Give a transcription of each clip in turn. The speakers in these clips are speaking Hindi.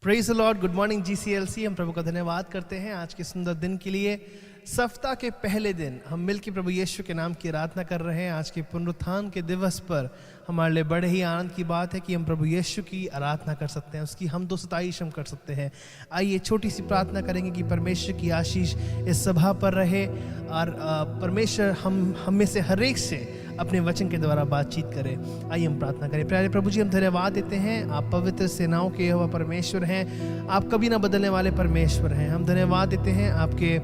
Praise the Lord. Good morning GCLC. हम प्रभु का धन्यवाद करते हैं आज के सुंदर दिन के लिए। सप्ताह के पहले दिन हम मिलकर प्रभु यीशु के नाम की आराधना कर रहे हैं। आज के पुनरुत्थान के दिवस पर हमारे लिए बड़े ही आनंद की बात है कि हम प्रभु यीशु की आराधना कर सकते हैं, उसकी हम दो सताइश हम कर सकते हैं। आइए छोटी सी प्रार्थना करेंगे कि परमेश्वर की आशीष इस सभा पर रहे और परमेश्वर हम में से हर एक से अपने वचन के द्वारा बातचीत करें। आइए हम प्रार्थना करें। प्यारे प्रभु जी, हम धन्यवाद देते हैं, आप पवित्र सेनाओं के यहोवा परमेश्वर हैं, आप कभी ना बदलने वाले परमेश्वर हैं। हम धन्यवाद देते हैं आपके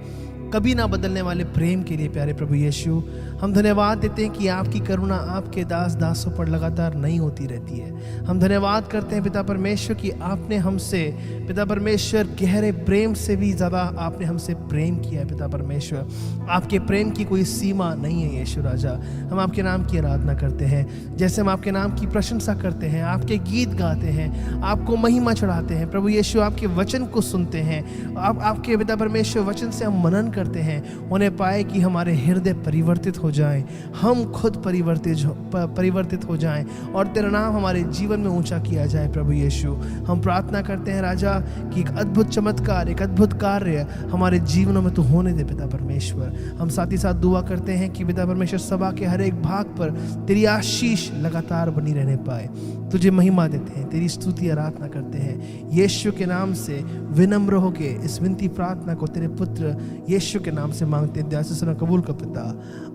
कभी ना बदलने वाले प्रेम के लिए। प्यारे प्रभु यीशु, हम धन्यवाद देते हैं कि आपकी करुणा आपके दासों पर लगातार नई होती रहती है। हम धन्यवाद करते हैं पिता परमेश्वर कि आपने हमसे पिता परमेश्वर गहरे प्रेम से भी ज़्यादा आपने हमसे प्रेम किया है। पिता परमेश्वर, आपके प्रेम की कोई सीमा नहीं है। यीशु राजा, हम आपके नाम की आराधना करते हैं, जैसे हम आपके नाम की प्रशंसा करते हैं, आपके गीत गाते हैं, आपको महिमा चढ़ाते हैं। प्रभु यीशु, आपके वचन को सुनते हैं, आपके पिता परमेश्वर वचन से हम मनन करते हैं, उन्हें पाए कि हमारे हृदय परिवर्तित हो जाएं, हम खुद परिवर्तित हो जाएं और तेरा नाम हमारे जीवन में ऊंचा किया जाए। प्रभु यीशु, हम प्रार्थना करते हैं राजा कि एक अद्भुत चमत्कार, एक अद्भुत कार्य हमारे जीवनों में तू होने दे। पिता परमेश्वर, हम साथ ही साथ दुआ करते हैं कि पिता परमेश्वर सभा के हर एक भाग पर तेरी आशीष लगातार बनी रहने पाए। तुझे महिमा देते हैं, तेरी स्तुति आराधना करते हैं। यीशु के नाम से विनम्र होके इस विनती प्रार्थना को तेरे पुत्र यीशु के नाम से मांगते हैं, दया से सुना कबूल कर पिता।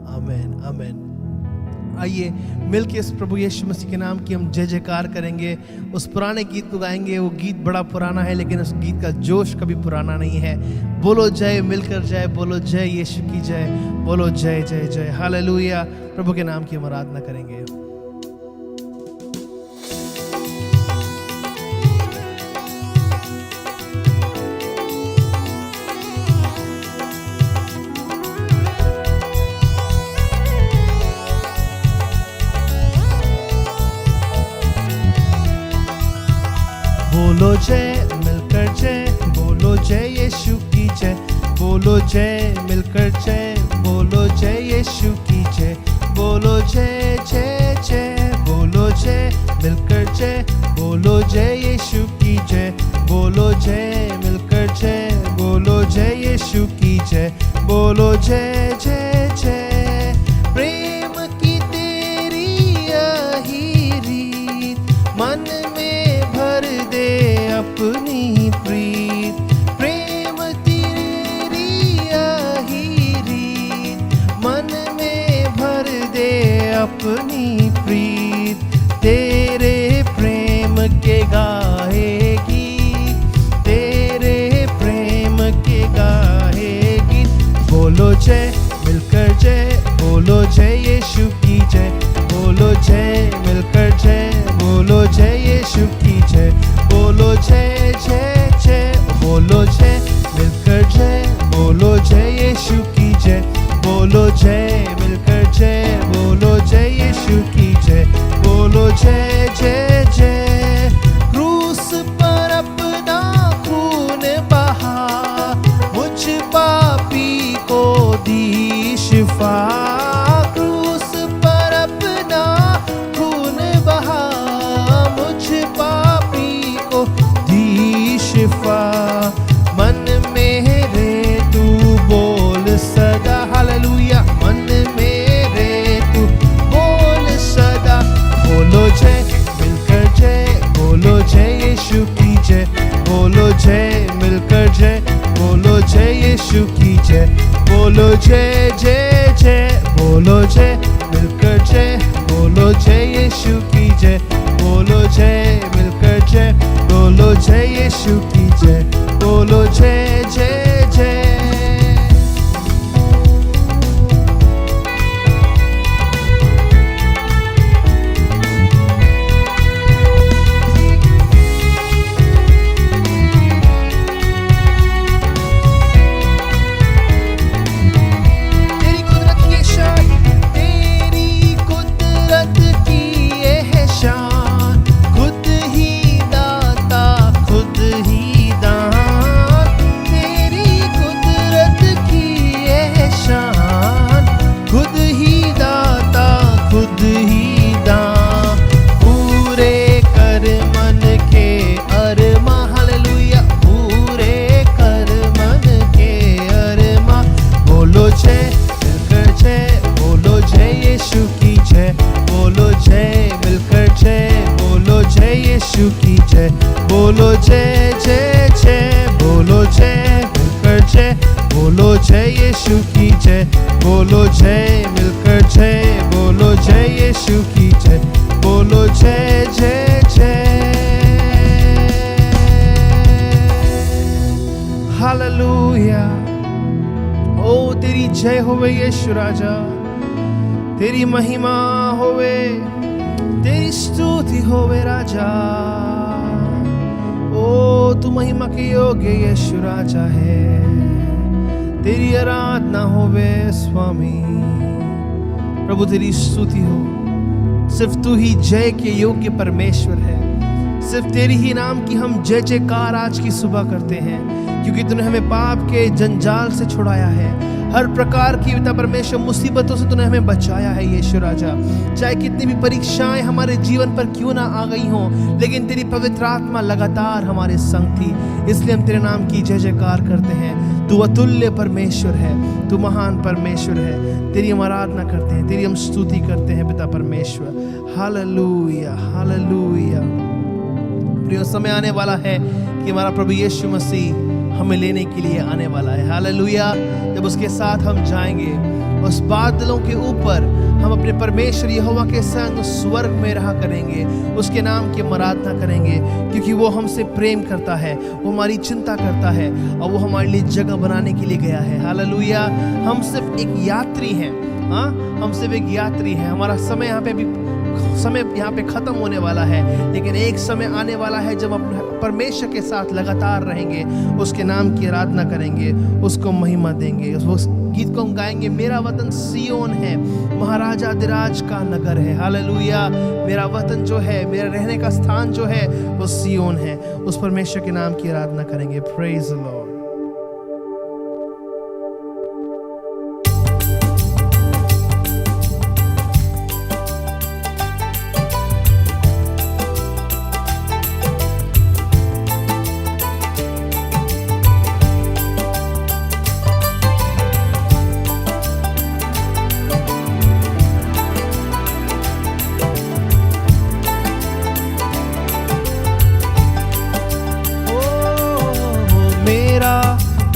आमीन आमीन। आइए मिलके इस प्रभु यीशु मसीह के नाम की हम जय जयकार करेंगे। उस पुराने गीत को गाएंगे। वो गीत बड़ा पुराना है लेकिन उस गीत का जोश कभी पुराना नहीं है। बोलो जय, मिलकर जय, बोलो जय यीशु की जय, बोलो जय जय जय, हालेलुया। प्रभु के नाम की हम आराधना करेंगे। बोलो जय, मिलकर जय, बोलो जय यीशु की जय, बोलो जय, मिलकर जय, बोलो जय यीशु की जय, बोलो जय जय जय, बोलो जय, मिलकर जय, बोलो जय यीशु की जय, बोलो जय, मिलकर जय, बोलो जय यीशु की जय, बोलो जय जय जय। प्रेम की तेरी यही रीत मन में भर दे अपनी प्रीत, प्रेम तेरी यही रीत मन में भर दे अपनी प्रीत, तेरे प्रेम के गाए गीत, तेरे प्रेम के गाए गीत। बोलो जय, मिलकर जय, बोलो जय यीशु की जय, बोलो जय, मिलकर जय, बोलो जय यीशु की जय, बोलो जय जय जय, बोलो जय, मिलकर जय, बोलो जय यीशु की जय, बोलो जय, मिलकर जय, बोलो जय यीशु की जय, बोलो जय जय जय। क्रूस पर अपना खून बहा, मुझ पापी को दी शिफा, क्रूस पर अपना खून बहा, मुझ पापी को दी शिफा। मन मेरे तू बोल सदा, हालेलुया, मन मेरे तू बोल सदा। बोलो जय, मिलकर जय, बोलो जय यीशु की जय, बोलो जय, मिलकर जय, बोलो जय यीशु की जय, बोलो जय जय जय, बोलो जय, मिलकर जय, बोलो जय यीशु की जय, बोलो जय, मिलकर जय, बोलो जय यीशु की जय, बोलो जय जय जय। खुद ही दाता, खुद ही दान, यीशु की जय। बोलो जय जय जय, बोलो जय मिलकर जय, बोलो जय यीशु की जय। बोलो जय मिलकर जय, बोलो जय यीशु की जय। बोलो जय जय जय। हालेलुया। ओ तेरी जय होवे यीशु राजा, तेरी महिमा होवे, तेरी स्तुति होवे राजा। ओ तू महिमा के योग्य यीशु राजा है, तेरी आराधना होवे स्वामी। प्रभु तेरी स्तुति हो। सिर्फ तू ही जय के योग्य परमेश्वर है। सिर्फ तेरी ही नाम की हम जय जयकार आज की सुबह करते हैं, क्योंकि तूने हमें पाप के जंजाल से छुड़ाया है। हर प्रकार की पिता परमेश्वर मुसीबतों से तूने हमें बचाया है यीशु राजा। चाहे कितनी भी परीक्षाएं हमारे जीवन पर क्यों ना आ गई हों, लेकिन तेरी पवित्र आत्मा लगातार हमारे संग थी। इसलिए हम तेरे नाम की जय जयकार करते हैं। तू अतुल्य परमेश्वर है, तू महान परमेश्वर है। तेरी हम आराधना करते हैं, तेरी हम स्तुति करते हैं पिता परमेश्वर। Hallelujah hallelujah. प्रिय, समय आने वाला है कि हमारा प्रभु यीशु मसीह हमें लेने के लिए आने वाला है। हालेलुया। जब उसके साथ हम जाएंगे उस बादलों के ऊपर, हम अपने परमेश्वर यहोवा के संग स्वर्ग में रहा करेंगे, उसके नाम की आराधना करेंगे, क्योंकि वो हमसे प्रेम करता है, वो हमारी चिंता करता है और वो हमारे लिए जगह बनाने के लिए गया है। हालेलुया। हम सिर्फ एक यात्री हैं। हाँ, हम सिर्फ एक यात्री हैं। हमारा समय यहाँ पे खत्म होने वाला है, लेकिन एक समय आने वाला है जब हम परमेश्वर के साथ लगातार रहेंगे, उसके नाम की आराधना करेंगे, उसको महिमा देंगे। उस गीत को हम गाएंगे, मेरा वतन सियोन है, महाराजा अधिराज का नगर है। हालेलुया। मेरा वतन जो है, मेरा रहने का स्थान जो है, वो सियोन है। उस परमेश्वर के नाम की आराधना करेंगे। Praise the Lord.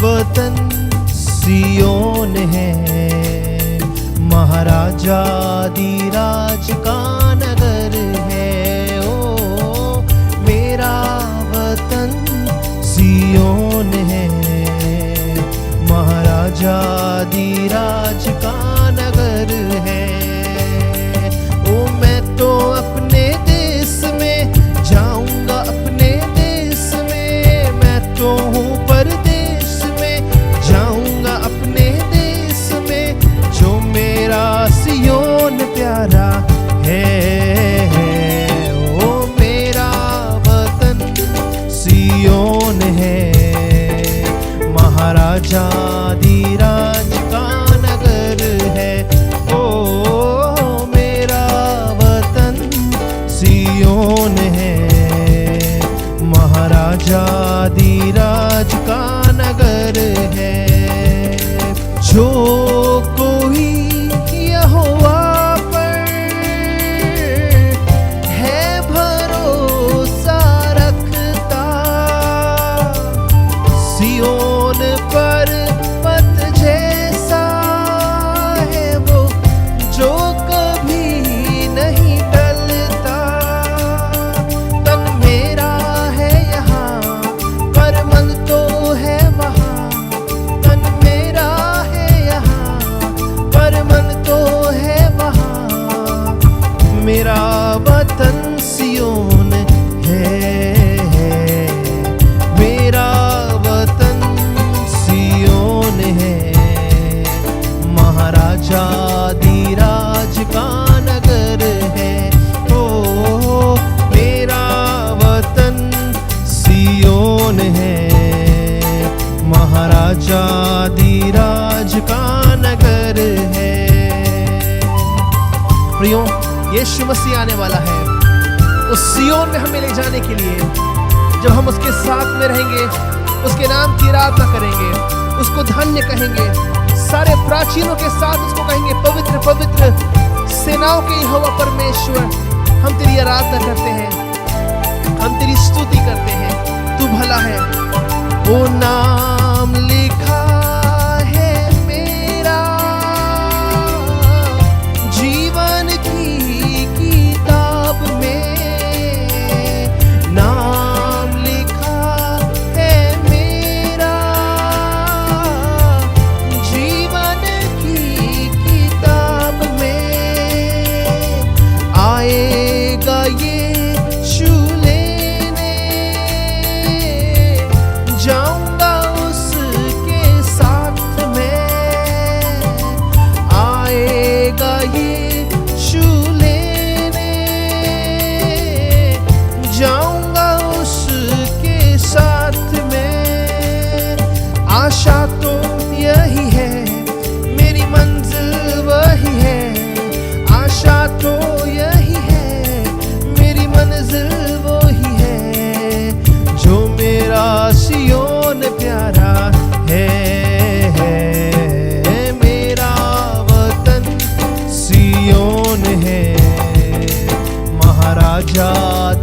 वतन सियोन है, महाराजा अधिराज का नगर है। ओ मेरा वतन सियोन है, महाराजा अधिराज का नगर है। ओ मैं तो अपने देश में जाऊंगा, अपने देश में मैं तो हूँ परदेश, जाऊंगा अपने देश में जो मेरा सियोन प्यारा है। ओ मेरा वतन सियोन है, महाराजा अधिराज का नगर है। ओ मेरा वतन सियोन है, महाराजा अधिराज का नगर है। जो कोई यहोवा पर है भरोसा रखता, सियोन पर पत जैसा है वो, जो कभी नहीं टलता। तन मेरा है यहाँ पर मन तो है वहाँ, तन मेरा है यहाँ पर मन तो है वहाँ। मेरा वतन सियोन है, मेरा वतन सियोन है, महाराजा अधिराज का नगर है। ओ मेरा वतन सियोन है, महाराजा अधिराज का नगर है। प्रियो, यीशु मसीह आने वाला है उस सियोन में हमें ले जाने के लिए, जब हम उसके साथ में रहेंगे, उसके नाम की आराधना करेंगे, उसको धन्य कहेंगे, सारे प्राचीनों के साथ उसको कहेंगे, पवित्र पवित्र सेनाओं के यहोवा परमेश्वर, हम तेरी आराधना करते हैं, हम तेरी स्तुति करते हैं, तू भला है। ओ नाम लिखा है मेरा जीवन की किताब में, नाम लिखा है मेरा जीवन की किताब में। आएगा ये जाऊंगा उसके साथ में, आएगा ये छू लेने, जाऊंगा उसके साथ में। आशा तो यही है, मेरी मंजिल वही है, आशा तो यही है, मेरी मंजिल वही है, जो मेरा सियोन प्यारा है। मेरा वतन सियोन है, महाराजा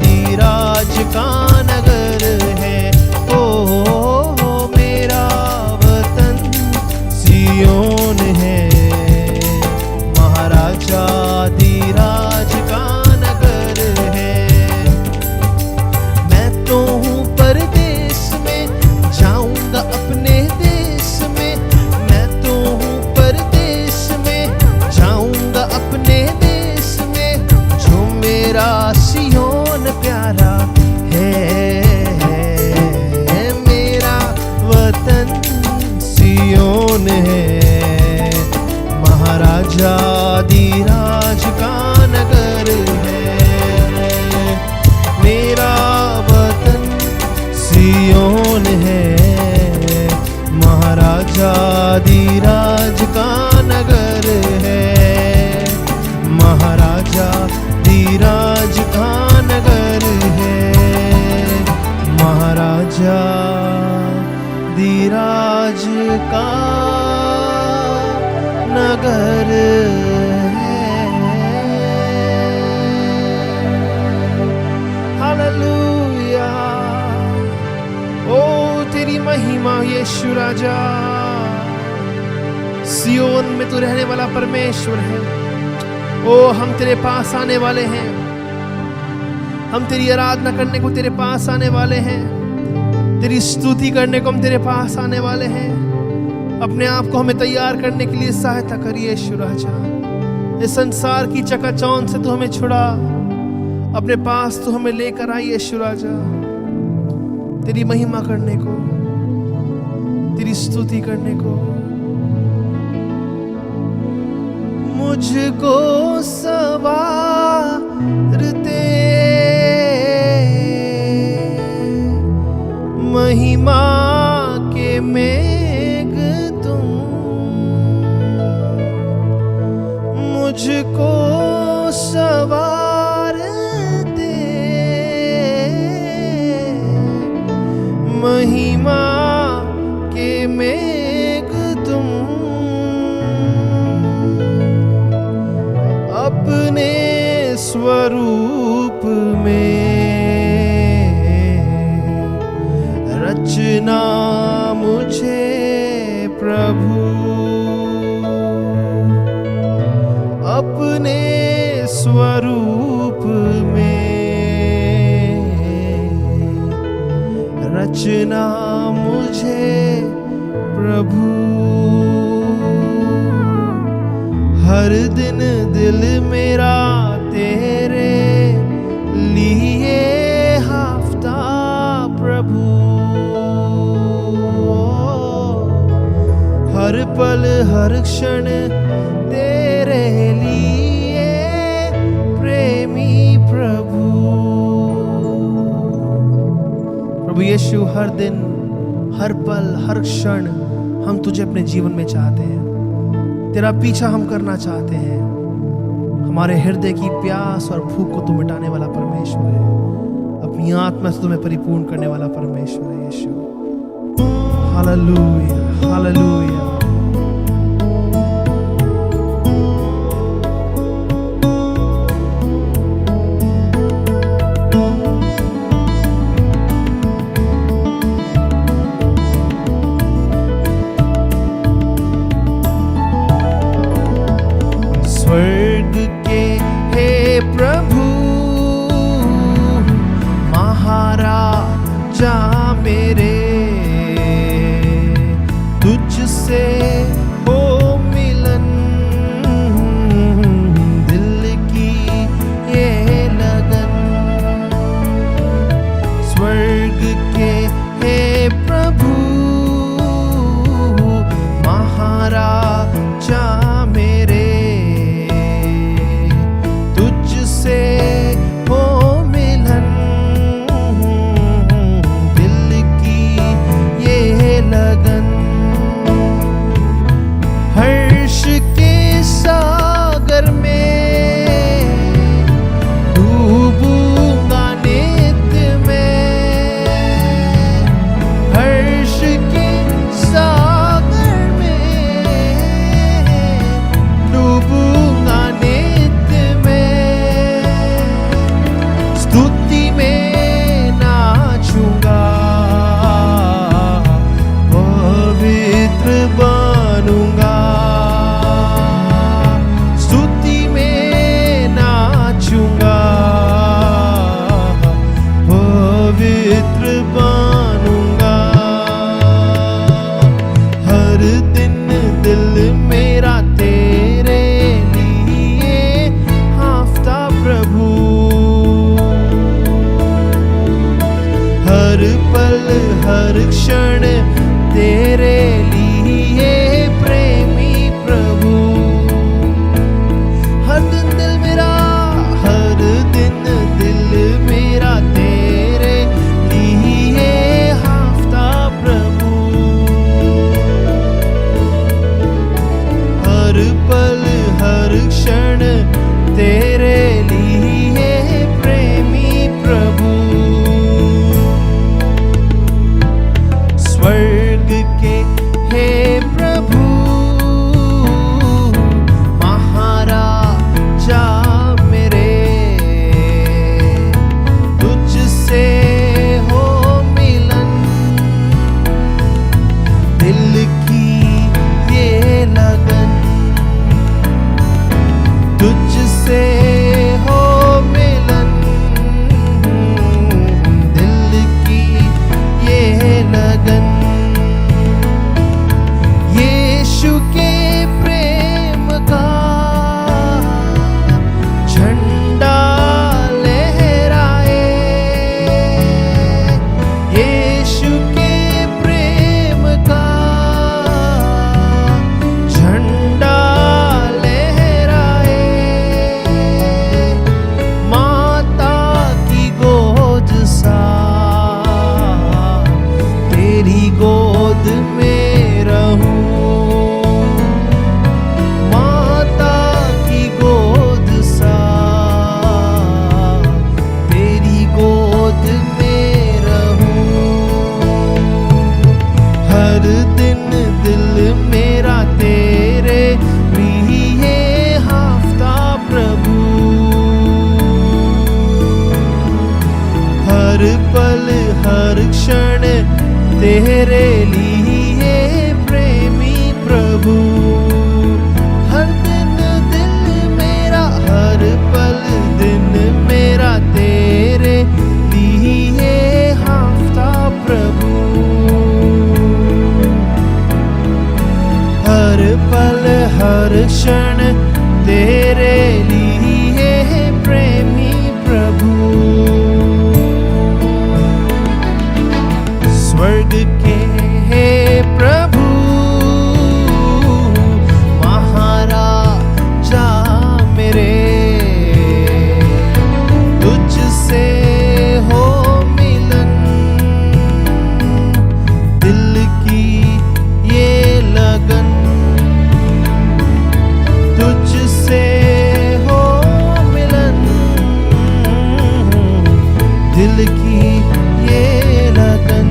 धीराज का नगर है। ओ मेरा वतन सियोन है, महाराजा धीराज का नगर है। मैं तो हूँ परदेश में, जाऊंगा अपने देश में, मैं तो हूँ परदेश में, जाऊंगा अपने देश में, जो मेरा सियोन प्यारा है। मेरा वतन सियोन है, महाराजा धीराज का नगर है। मेरा वतन सियोन है, महाराजा धीराज का नगर है, महाराजा धीराज का नगर है, महाराजा धीराज का नगर है। हालेलुया। ओ तेरी महिमा यीशु राजा। सियोन में तू रहने वाला परमेश्वर है। ओ हम तेरे पास आने वाले हैं, हम तेरी आराधना करने को तेरे पास आने वाले हैं, तेरी स्तुति करने को हम तेरे पास आने वाले हैं। अपने आप को हमें तैयार करने के लिए सहायता करिए यीशु राजा। इस संसार की चकाचौंध से तू हमें छुड़ा, अपने पास तू हमें लेकर आई यीशु राजा, तेरी महिमा करने को, तेरी स्तुति करने को। मुझको सवारते महिमा के मेघ तुम, मुझको सवार दे महिमा के मेघ तुम, अपने स्वरूप में रचना मुझे प्रभु, अपने स्वरूप में रचना मुझे प्रभु। हर दिन दिल मेरा तेरे लिए हाफता प्रभु, हर पल हर क्षण तेरे लिए प्रेमी प्रभु। प्रभु यीशु, हर दिन हर पल हर क्षण हम तुझे अपने जीवन में चाहते हैं, तेरा पीछा हम करना चाहते हैं। हमारे हृदय की प्यास और भूख को तू मिटाने वाला परमेश्वर है, अपनी आत्मा से तुम्हें परिपूर्ण करने वाला परमेश्वर है यीशु। Hallelujah, hallelujah. लगन, हर्ष के सागर में डूबूंगा नित्य में, हर्ष के सागर में डूबूंगा नित्य में, स्तुति में नाचूंगा, पवित्र बनूंगा, स्तुति में नाचूंगा, पवित्र बनूंगा। हर दिन दिल मेरा तेरे लिए हाँफता प्रभु, हर पल हर क्षण तेरे लिए प्रेमी प्रभु, हर दिन दिल मेरा, हर दिन दिल मेरा तेरे लिए हाँफता प्रभु, हर पल हर क्षण तेरे लिए प्रेमी प्रभु। स्वर्ग के हे प्रभु महाराजा मेरे, तुझसे हो मिलन, दिल की ये लगन, तुझसे हो मिलन, दिल की ये लगन, यीशु के प्रेम का झंडा लहराए, यीशु के प्रेम का झंडा लहराए, माता की गोद सा तेरी गोद में रहूं, माता की गोद सा तेरी गोद में रहूं, हर दिन दिल मेरा तेरे लिए हाँफता प्रभु, हर पल हर क्षण तेरे लिए प्रेमी प्रभु, हर दिन दिल मेरा, हर पल दिन मेरा तेरे लिए हाँफता प्रभु, हर पल हर क्षण तेरे लिए प्रेमी प्रभु। स्वर्ग के हे प्रभु महाराजा मेरे, तुझसे हो मिलन, दिल की ये लगन, तुझसे हो मिलन, दिल की ये लगन,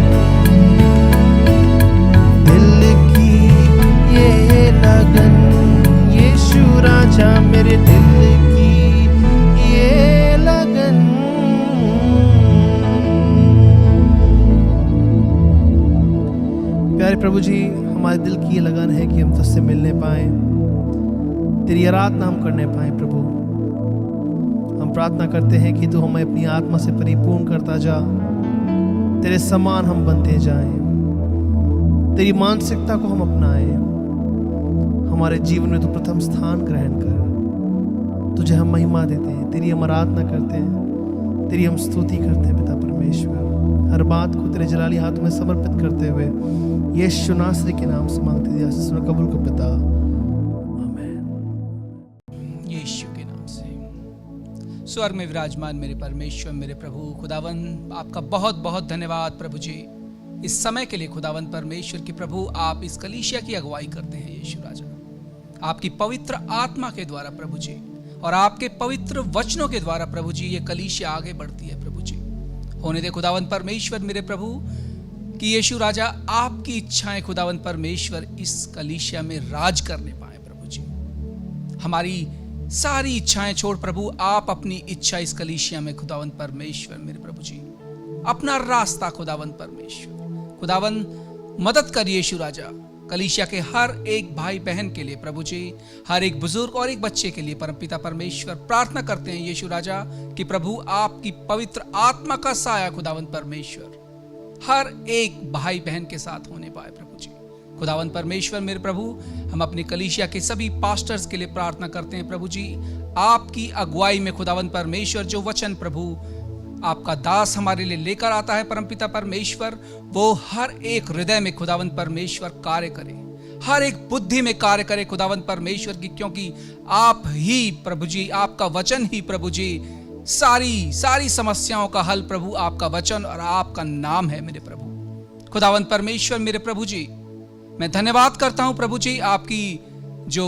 दिल की ये लगन, यीशु राजा मेरे दिल की ये लगन। प्यारे प्रभु जी, हमारे दिल की ये लगन है कि हम तुझसे मिलने पाए, तेरी आराधना हम करने पाए प्रभु। हम प्रार्थना करते हैं कि तू हमें अपनी आत्मा से परिपूर्ण करता जा, तेरे समान हम बनते जाएं, तेरी मानसिकता को हम अपनाएं, हमारे जीवन में तू प्रथम स्थान ग्रहण कर। तुझे हम महिमा देते हैं, तेरी हम आराधना करते हैं, तेरी हम स्तुति करते हैं पिता परमेश्वर। हर बात को तेरे जलाली हाथ में समर्पित करते हुए यीशु नासरी के नाम से मांगते दिया सुन कबूल कर पिता, आमीन। यीशु के नाम से। स्वर्ग में विराजमान मेरे परमेश्वर, मेरे प्रभु खुदावन, आपका बहुत बहुत धन्यवाद प्रभु जी। इस समय के लिए खुदावंद परमेश्वर की प्रभु आप इस कलीसिया की अगुवाई करते हैं यीशु राजा। आपकी पवित्र आत्मा के द्वारा प्रभु जी और आपके पवित्र वचनों के द्वारा प्रभु जी ये कलीसिया आगे बढ़ती है प्रभु जी। होने दे खुदावंद परमेश्वर मेरे प्रभु कि यीशु राजा आपकी इच्छाएं खुदावंद परमेश्वर इस कलीसिया में राज करने पाए प्रभु जी। हमारी सारी इच्छाएं छोड़ प्रभु आप अपनी इच्छा इस कलीसिया में खुदावंद परमेश्वर मेरे प्रभु जी अपना रास्ता खुदावंद परमेश्वर खुदावंद मदद कर यीशु राजा। कलीसिया के हर एक भाई बहन के लिए प्रभु जी, हर एक बुजुर्ग और एक बच्चे के लिए परमपिता परमेश्वर प्रार्थना करते हैं यीशु राजा कि प्रभु आपकी पवित्र आत्मा का साया खुदावंद परमेश्वर हर एक भाई बहन के साथ होने पाए प्रभु जी। खुदावंद परमेश्वर मेरे प्रभु हम अपने कलीसिया के सभी पास्टर्स के लिए प्रार्थना करते हैं प्रभु जी। आपकी अगुवाई में खुदावंद परमेश्वर जो वचन प्रभु आपका दास हमारे लिए लेकर आता है परमपिता परमेश्वर, वो हर एक हृदय में खुदावंद परमेश्वर कार्य करे, हर एक बुद्धि में कार्य करे खुदावंद परमेश्वर की, क्योंकि आप ही प्रभु जी, आपका वचन ही प्रभु जी सारी समस्याओं का हल प्रभु आपका वचन और आपका नाम है मेरे प्रभु। खुदावंद परमेश्वर मेरे प्रभु जी मैं धन्यवाद करता हूं प्रभु जी आपकी जो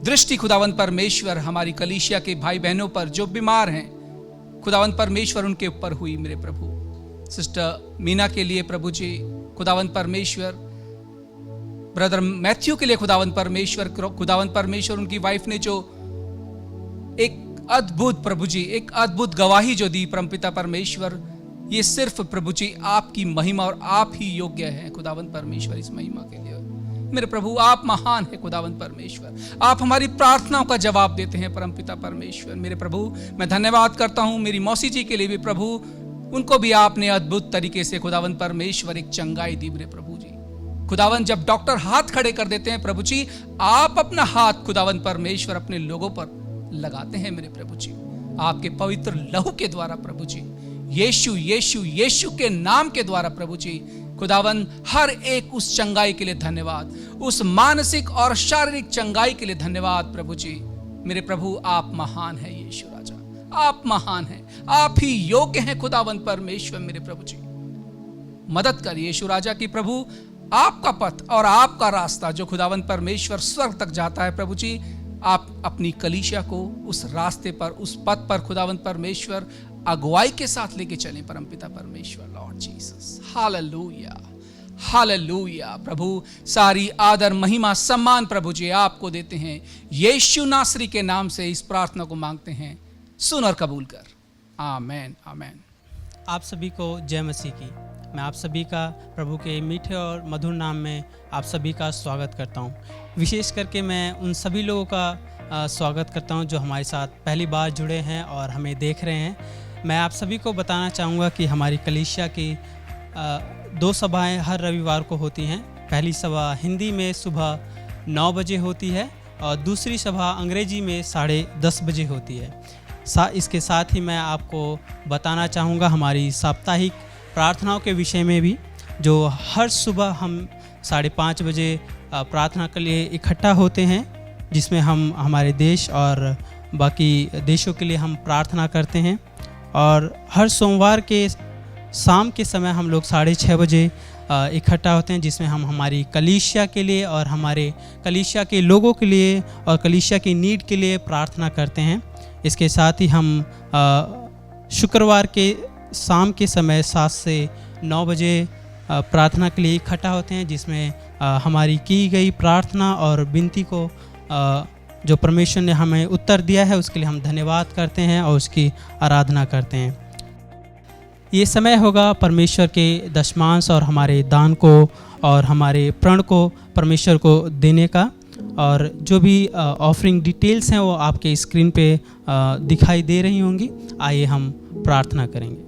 दृष्टि खुदावंद परमेश्वर हमारी कलीसिया के भाई बहनों पर जो बीमार हैं खुदावंद परमेश्वर उनके ऊपर हुई मेरे प्रभु। सिस्टर मीना के लिए प्रभु जी खुदावंद परमेश्वर, ब्रदर मैथ्यू के लिए खुदावंद परमेश्वर उनकी वाइफ ने जो एक अद्भुत प्रभु जी एक अद्भुत गवाही जो दी परमपिता परमेश्वर, ये सिर्फ प्रभु जी आपकी महिमा और आप ही योग्य हैं खुदावंद परमेश्वर इस महिमा के लिए। मेरे प्रभु आप महान है खुदावंद परमेश्वर, आप हमारी प्रार्थनाओं का जवाब देते हैं परमपिता परमेश्वर। मेरे प्रभु मैं धन्यवाद करता हूं मेरी मौसी जी के लिए भी प्रभु, उनको भी आपने अद्भुत तरीके से खुदावंद परमेश्वर एक चंगाई दी मेरे प्रभु जी। खुदावंद जब डॉक्टर हाथ खड़े कर देते हैं प्रभु जी, आप अपना हाथ खुदावंद परमेश्वर अपने लोगों पर लगाते हैं मेरे प्रभु जी, आपके पवित्र लहू के द्वारा प्रभु जी, यीशु यीशु यीशु के नाम के द्वारा प्रभु जी। खुदावंद हर एक उस चंगाई के लिए धन्यवाद, उस मानसिक और शारीरिक चंगाई के लिए धन्यवाद प्रभु जी। मेरे प्रभु आप महान है यीशु राजा, आप महान हैं, आप ही योग्य हैं खुदावंद परमेश्वर मेरे प्रभु जी। मदद कर यीशु राजा की प्रभु आपका पथ और आपका रास्ता जो खुदावंद परमेश्वर स्वर्ग तक जाता है प्रभु जी, आप अपनी कलीसिया को उस रास्ते पर उस पथ पर खुदावंद परमेश्वर अगुवाई के साथ लेके चलें परमपिता परमेश्वर। Lord Jesus hallelujah hallelujah. प्रभु सारी आदर महिमा सम्मान प्रभु जी आपको देते हैं, यीशु नासरी के नाम से इस प्रार्थना को मांगते हैं, सुन और कबूल कर, आमेन आमेन। आप सभी को जय मसीह की। मैं आप सभी का प्रभु के मीठे और मधुर नाम में आप सभी का स्वागत करता हूं। विशेष करके मैं उन सभी लोगों का स्वागत करता हूं जो हमारे साथ पहली बार जुड़े हैं और हमें देख रहे हैं। मैं आप सभी को बताना चाहूँगा कि हमारी कलीसिया की 2 सभाएं हर रविवार को होती हैं। पहली सभा हिंदी में सुबह 9 बजे होती है और दूसरी सभा अंग्रेजी में 10:30 बजे होती है। इसके साथ ही मैं आपको बताना चाहूँगा हमारी साप्ताहिक प्रार्थनाओं के विषय में भी, जो हर सुबह हम 5:30 बजे प्रार्थना के लिए इकट्ठा होते हैं, जिसमें हम हमारे देश और बाकी देशों के लिए हम प्रार्थना करते हैं। और हर सोमवार के शाम के समय हम लोग 6:30 बजे इकट्ठा होते हैं, जिसमें हम हमारी कलीसिया के लिए और हमारे कलीसिया के लोगों के लिए और कलीसिया की नीड के लिए प्रार्थना करते हैं। इसके साथ ही हम शुक्रवार के शाम के समय 7 से 9 बजे प्रार्थना के लिए इकट्ठा होते हैं, जिसमें हमारी की गई प्रार्थना और विनती को जो परमेश्वर ने हमें उत्तर दिया है उसके लिए हम धन्यवाद करते हैं और उसकी आराधना करते हैं। ये समय होगा परमेश्वर के दशमांश और हमारे दान को और हमारे प्रण को परमेश्वर को देने का, और जो भी ऑफरिंग डिटेल्स हैं वो आपके स्क्रीन पे दिखाई दे रही होंगी। आइए हम प्रार्थना करेंगे।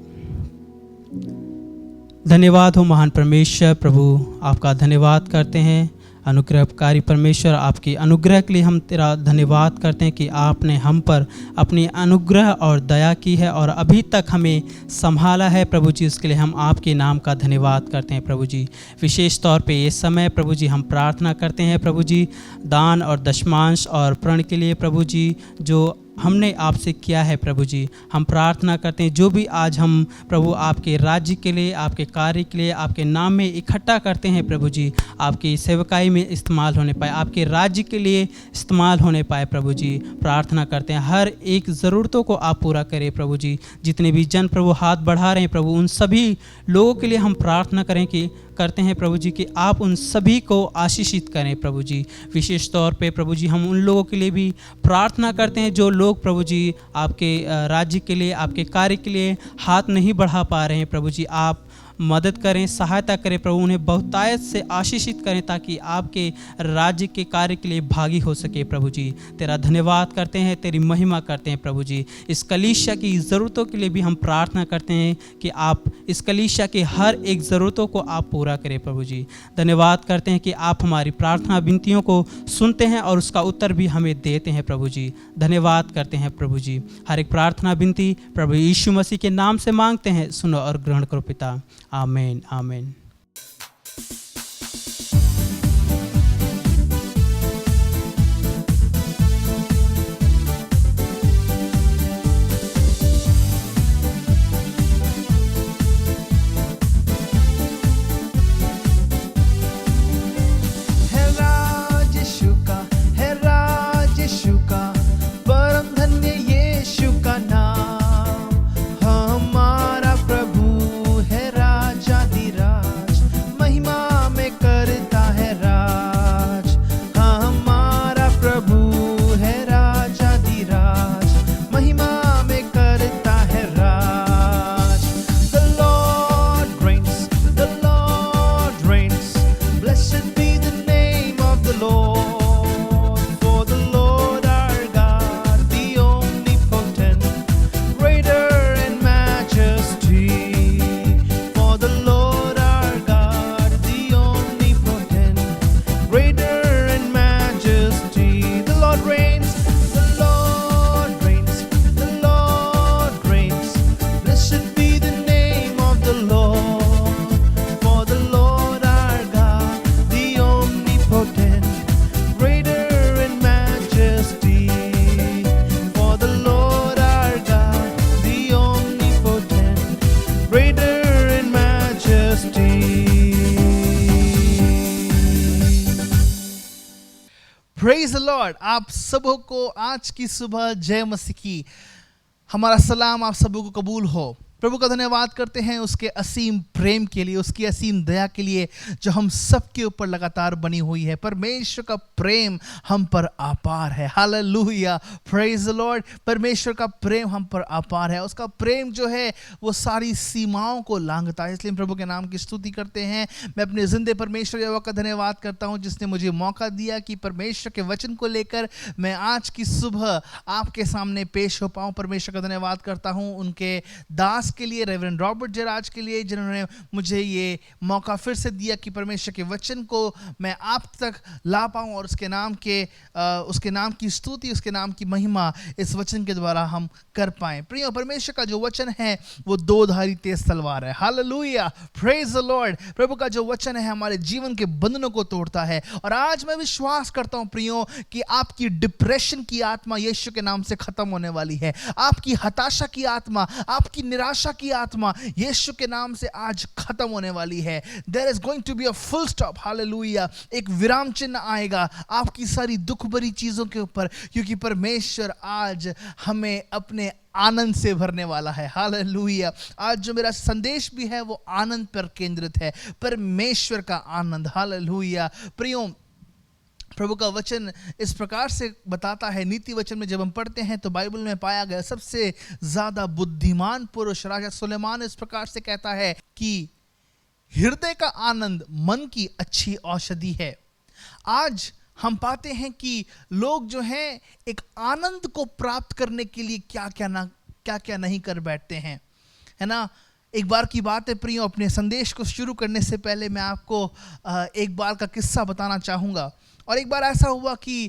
धन्यवाद हो महान परमेश्वर, प्रभु आपका धन्यवाद करते हैं। अनुग्रहकारी परमेश्वर, आपकी अनुग्रह के लिए हम तेरा धन्यवाद करते हैं कि आपने हम पर अपनी अनुग्रह और दया की है और अभी तक हमें संभाला है प्रभु जी। उसके लिए हम आपके नाम का धन्यवाद करते हैं प्रभु जी। विशेष तौर पे ये समय प्रभु जी हम प्रार्थना करते हैं प्रभु जी दान और दशमांश और प्रण के लिए प्रभु जी, जो हमने आपसे किया है प्रभु जी। हम प्रार्थना करते हैं जो भी आज हम प्रभु आपके राज्य के लिए, आपके कार्य के लिए, आपके नाम में इकट्ठा करते हैं प्रभु जी, आपकी सेवकाई में इस्तेमाल होने पाए, आपके राज्य के लिए इस्तेमाल होने पाए प्रभु जी। प्रार्थना करते हैं हर एक ज़रूरतों को आप पूरा करें प्रभु जी। जितने भी जन प्रभु हाथ बढ़ा रहे हैं प्रभु, उन सभी लोगों के लिए हम प्रार्थना करते हैं प्रभु जी कि आप उन सभी को आशीषित करें प्रभु जी। विशेष तौर पे प्रभु जी हम उन लोगों के लिए भी प्रार्थना करते हैं जो लोग प्रभु जी आपके राज्य के लिए, आपके कार्य के लिए हाथ नहीं बढ़ा पा रहे हैं प्रभु जी। आप मदद करें, सहायता करें प्रभु, उन्हें बहुतायत से आशीषित करें ताकि आपके राज्य के कार्य के लिए भागी हो सके प्रभु जी। तेरा धन्यवाद करते हैं, तेरी महिमा करते हैं प्रभु जी। इस कलीसिया की ज़रूरतों के लिए भी हम प्रार्थना करते हैं कि आप इस कलीसिया के हर एक ज़रूरतों को आप पूरा करें प्रभु जी। धन्यवाद करते हैं कि आप हमारी प्रार्थना विनतियों को सुनते हैं और उसका उत्तर भी हमें देते हैं प्रभु जी। धन्यवाद करते हैं प्रभु जी। हर एक प्रार्थना विनती प्रभु यीशु मसीह के नाम से मांगते हैं, सुनो और ग्रहण करो पिता। आमीन आमीन। Praise the Lord. आप सबों को आज की सुबह जय मसीह की हमारा सलाम आप सबों को कबूल हो। प्रभु का धन्यवाद करते हैं उसके असीम प्रेम के लिए, उसकी असीम दया के लिए जो हम सबके ऊपर लगातार बनी हुई है। परमेश्वर का प्रेम हम पर अपार है। Hallelujah, praise the Lord. परमेश्वर का प्रेम हम पर अपार है। उसका प्रेम जो है वो सारी सीमाओं को लांघता है। इसलिए प्रभु के नाम की स्तुति करते हैं। मैं अपने जिंदे परमेश्वर यहोवा का धन्यवाद करता हूँ जिसने मुझे मौका दिया कि परमेश्वर के वचन को लेकर मैं आज की सुबह आपके सामने पेश हो पाऊँ। परमेश्वर का धन्यवाद करता हूँ उनके दास के लिए, रेवरेंड रॉबर्ट जराज के लिए, जिन्होंने मुझे ये मौका फिर से दिया कि परमेश्वर के वचन को मैं आप तक ला पाऊं और उसके नाम की स्तुति, उसके नाम की महिमा इस वचन के द्वारा हम कर पाएं। प्रिय, परमेश्वर का जो वचन है वो दो धारी तेज तलवार है। Hallelujah, praise the Lord. प्रभु का जो वचन है हमारे जीवन के बंधनों को तोड़ता है। और आज मैं विश्वास करता हूं प्रियो कि आपकी डिप्रेशन की आत्मा यीशु के नाम से खत्म होने वाली है। आपकी हताशा की आत्मा, आपकी निराशा की आत्मा यीशु के नाम से आज खत्म होने वाली है। There is going to be a full stop, hallelujah. एक विराम चिन्ह आएगा आपकी सारी दुख भरी चीजों के ऊपर, क्योंकि परमेश्वर आज हमें अपने आनंद से भरने वाला है। हालेलुया। आज जो मेरा संदेश भी है वो आनंद पर केंद्रित है, परमेश्वर का आनंद। हालेलुया। प्रियो, प्रभु का वचन इस प्रकार से बताता है, नीति वचन में जब हम पढ़ते हैं तो बाइबल में पाया गया सबसे ज्यादा बुद्धिमान पुरुष राजा सुलेमान इस प्रकार से कहता है कि हृदय का आनंद मन की अच्छी औषधि है। आज हम पाते हैं कि लोग जो हैं एक आनंद को प्राप्त करने के लिए क्या क्या नहीं कर बैठते हैं, है ना। एक बार की बात है प्रियो, अपने संदेश को शुरू करने से पहले मैं आपको एक बार का किस्सा बताना चाहूँगा। और एक बार ऐसा हुआ कि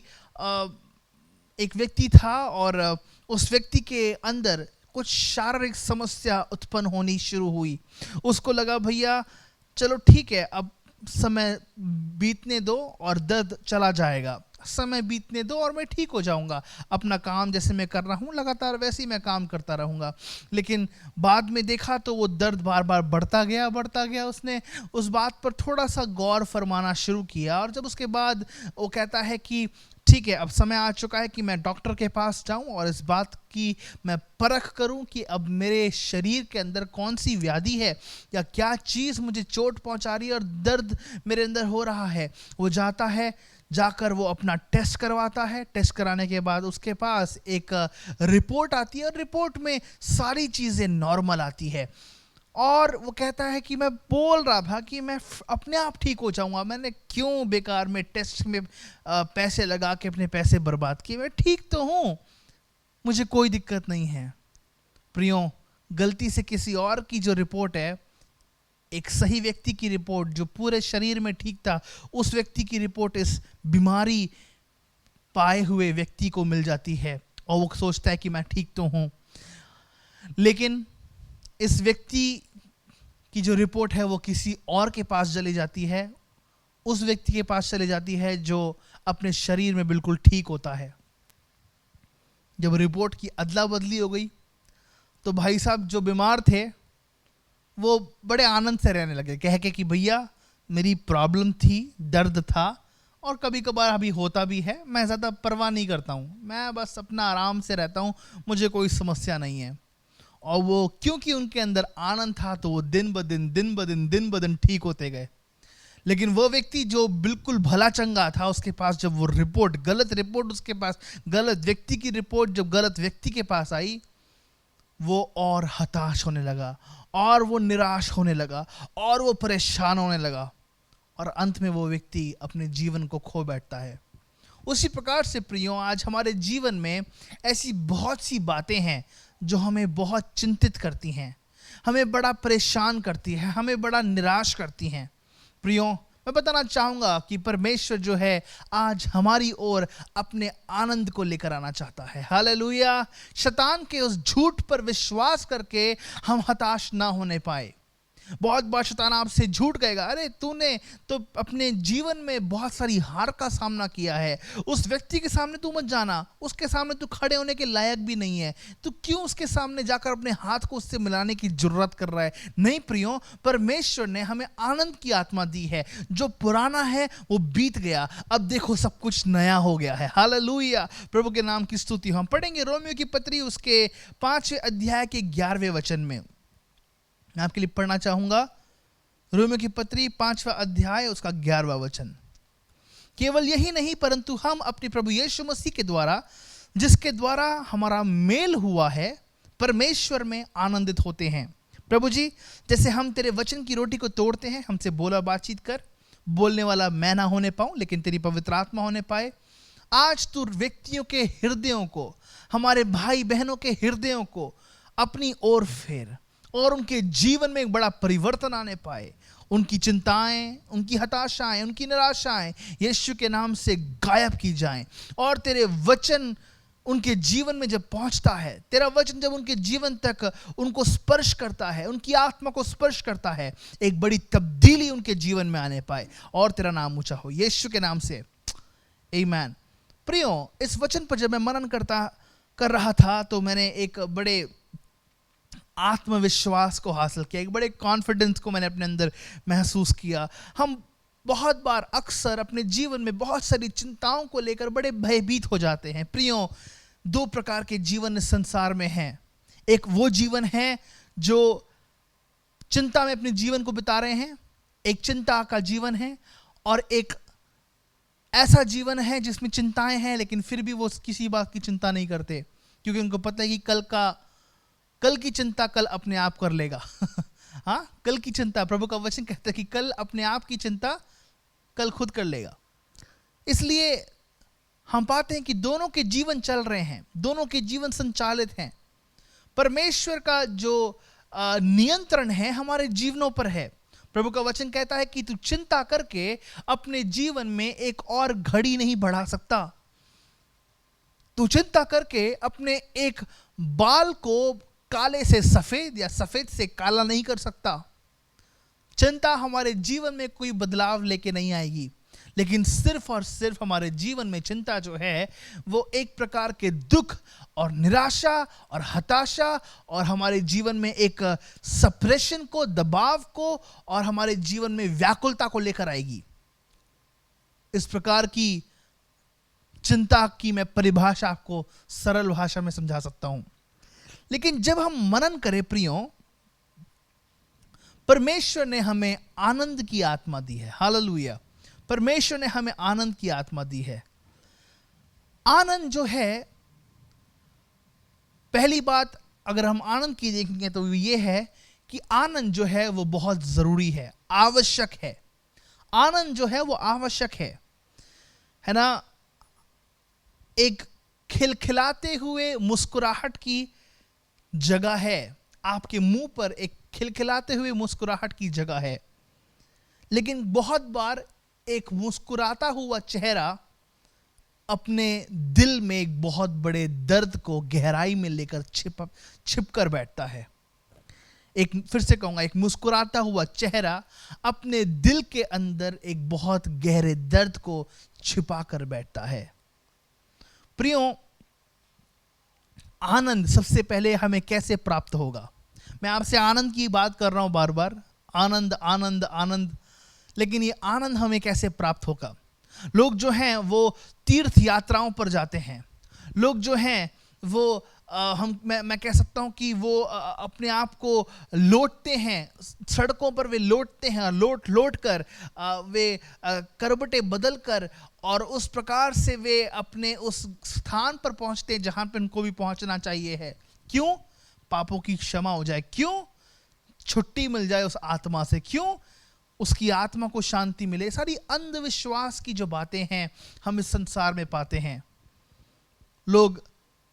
एक व्यक्ति था और उस व्यक्ति के अंदर कुछ शारीरिक समस्या उत्पन्न होनी शुरू हुई। उसको लगा भैया चलो ठीक है, अब समय बीतने दो और दर्द चला जाएगा। समय बीतने दो और मैं ठीक हो जाऊंगा, अपना काम जैसे मैं कर रहा हूँ लगातार वैसे ही मैं काम करता रहूँगा। लेकिन बाद में देखा तो वो दर्द बार बार बढ़ता गया। उसने उस बात पर थोड़ा सा गौर फरमाना शुरू किया और जब उसके बाद वो कहता है कि ठीक है, अब समय आ चुका है कि मैं डॉक्टर के पास जाऊं और इस बात की मैं परख करूं कि अब मेरे शरीर के अंदर कौन सी व्याधि है या क्या चीज़ मुझे चोट पहुंचा रही है और दर्द मेरे अंदर हो रहा है। वो जाता है, जाकर वो अपना टेस्ट करवाता है। टेस्ट कराने के बाद उसके पास एक रिपोर्ट आती है और रिपोर्ट में सारी चीज़ें नॉर्मल आती है और वो कहता है कि मैं बोल रहा था कि मैं अपने आप ठीक हो जाऊंगा, मैंने क्यों बेकार में टेस्ट में पैसे लगा के अपने पैसे बर्बाद किए, मैं ठीक तो हूँ, मुझे कोई दिक्कत नहीं है। प्रियो, गलती से किसी और की जो रिपोर्ट है, एक सही व्यक्ति की रिपोर्ट जो पूरे शरीर में ठीक था, उस व्यक्ति की रिपोर्ट इस बीमारी पाए हुए व्यक्ति को मिल जाती है और वो सोचता है कि मैं ठीक तो हूँ। लेकिन इस व्यक्ति की जो रिपोर्ट है वो किसी और के पास चली जाती है, उस व्यक्ति के पास चली जाती है जो अपने शरीर में बिल्कुल ठीक होता है। जब रिपोर्ट की अदला बदली हो गई तो भाई साहब जो बीमार थे वो बड़े आनंद से रहने लगे, कह के कि भैया मेरी प्रॉब्लम थी, दर्द था और कभी कभार अभी होता भी है, मैं ज़्यादा परवाह नहीं करता हूँ, मैं बस अपना आराम से रहता हूँ, मुझे कोई समस्या नहीं है। और वो क्योंकि उनके अंदर आनंद था तो वो दिन ब दिन ठीक होते गए। लेकिन वो व्यक्ति जो बिल्कुल भला चंगा था, उसके पास जब वो रिपोर्ट, गलत रिपोर्ट उसके पास, गलत व्यक्ति की रिपोर्ट जब गलत व्यक्ति के पास आई, वो और हताश होने लगा और वो निराश होने लगा और वो परेशान होने लगा और अंत में वो व्यक्ति अपने जीवन को खो बैठता है। उसी प्रकार से प्रियो, आज हमारे जीवन में ऐसी बहुत सी बातें हैं जो हमें बहुत चिंतित करती हैं, हमें बड़ा परेशान करती है, हमें बड़ा निराश करती हैं। प्रियो, मैं बताना चाहूँगा कि परमेश्वर जो है आज हमारी ओर अपने आनंद को लेकर आना चाहता है। हालेलुया। शैतान के उस झूठ पर विश्वास करके हम हताश ना होने पाए। बहुत बार शैतान आपसे झूठ कहेगा, अरे तूने तो अपने जीवन में बहुत सारी हार का सामना किया है, उस व्यक्ति के सामने तू मत जाना, उसके सामने तू खड़े होने के लायक भी नहीं है, तू क्यों उसके सामने जाकर अपने हाथ को उससे मिलाने की जरूरत कर रहा है। नहीं प्रियो, परमेश्वर ने हमें आनंद की आत्मा दी है, जो पुराना है वो बीत गया, अब देखो सब कुछ नया हो गया है। हालेलुया, प्रभु के नाम की स्तुति। हम पढ़ेंगे रोमियो की पत्री उसके 5वें अध्याय के 11वें वचन में। मैं आपके लिए पढ़ना चाहूंगा रोमियो की पत्री 5वां अध्याय उसका 11वां वचन। केवल यही नहीं परंतु हम अपने प्रभु यीशु मसीह के द्वारा, जिसके द्वारा हमारा मेल हुआ है, परमेश्वर में आनंदित होते हैं। प्रभु जी, जैसे हम तेरे वचन की रोटी को तोड़ते हैं, हमसे बोला बातचीत कर, बोलने वाला मैं ना होने पाऊं लेकिन तेरी पवित्र आत्मा होने पाए। आज तू व्यक्तियों के हृदयों को, हमारे भाई बहनों के हृदयों को अपनी ओर फेर और उनके जीवन में एक बड़ा परिवर्तन आने पाए। उनकी चिंताएं, उनकी हताशाएं, उनकी निराशाएं यीशु के नाम से गायब की जाएं और तेरे वचन उनके जीवन में जब पहुंचता है, तेरा वचन जब उनके जीवन तक उनको स्पर्श करता है, उनकी आत्मा को स्पर्श करता है, एक बड़ी तब्दीली उनके जीवन में आने पाए और तेरा नाम ऊंचा हो यीशु के नाम से, आमीन। प्रियो, इस वचन पर जब मैं मनन कर रहा था तो मैंने एक बड़े आत्मविश्वास को हासिल किया, एक बड़े कॉन्फिडेंस को मैंने अपने अंदर महसूस किया। हम बहुत बार अक्सर अपने जीवन में बहुत सारी चिंताओं को लेकर बड़े भयभीत हो जाते हैं। प्रियो, दो प्रकार के जीवन इस संसार में हैं। एक वो जीवन है जो चिंता में अपने जीवन को बिता रहे हैं, एक चिंता का जीवन है, और एक ऐसा जीवन है जिसमें चिंताएं हैं लेकिन फिर भी वो किसी बात की चिंता नहीं करते, क्योंकि उनको पता है कि कल की चिंता कल अपने आप कर लेगा। हाँ, कल की चिंता, प्रभु का वचन कहता है कि कल अपने आप की चिंता कल खुद कर लेगा। इसलिए हम पाते हैं कि दोनों के जीवन चल रहे हैं, दोनों के जीवन संचालित हैं। परमेश्वर का जो नियंत्रण है हमारे जीवनों पर है। प्रभु का वचन कहता है कि तू चिंता करके अपने जीवन में एक और घड़ी नहीं बढ़ा सकता। तू चिंता करके अपने एक बाल को काले से सफेद या सफेद से काला नहीं कर सकता। चिंता हमारे जीवन में कोई बदलाव लेके नहीं आएगी, लेकिन सिर्फ और सिर्फ हमारे जीवन में चिंता जो है वो एक प्रकार के दुख और निराशा और हताशा और हमारे जीवन में एक सप्रेशन को, दबाव को और हमारे जीवन में व्याकुलता को लेकर आएगी। इस प्रकार की चिंता की मैं परिभाषा आपको सरल भाषा में समझा सकता हूं। लेकिन जब हम मनन करें प्रियो, परमेश्वर ने हमें आनंद की आत्मा दी है। हालेलुया। परमेश्वर ने हमें आनंद की आत्मा दी है। आनंद जो है, पहली बात अगर हम आनंद की देखेंगे तो ये है कि आनंद जो है वो बहुत जरूरी है, आवश्यक है। आनंद जो है वो आवश्यक है ना। एक खिलखिलाते हुए मुस्कुराहट की जगह है, आपके मुंह पर एक खिलखिलाते हुए मुस्कुराहट की जगह है, लेकिन बहुत बार एक मुस्कुराता हुआ चेहरा अपने दिल में एक बहुत बड़े दर्द को गहराई में लेकर छिप कर बैठता है। फिर से कहूंगा, एक मुस्कुराता हुआ चेहरा अपने दिल के अंदर एक बहुत गहरे दर्द को छिपा कर बैठता है। प्रियो, आनंद सबसे पहले हमें कैसे प्राप्त होगा? मैं आपसे आनंद की बात कर रहा हूं बार बार, आनंद आनंद आनंद, लेकिन ये आनंद हमें कैसे प्राप्त होगा? लोग जो हैं वो तीर्थ यात्राओं पर जाते हैं। लोग जो हैं वो मैं कह सकता हूं कि वो अपने आप को लौटते हैं, सड़कों पर वे लौटते हैं, लौट कर वे करवटें बदल कर और उस प्रकार से वे अपने उस स्थान पर पहुंचते हैं जहां पर उनको भी पहुंचना चाहिए है। क्यों? पापों की क्षमा हो जाए, क्यों छुट्टी मिल जाए उस आत्मा से, क्यों उसकी आत्मा को शांति मिले। सारी अंधविश्वास की जो बातें हैं हम इस संसार में पाते हैं। लोग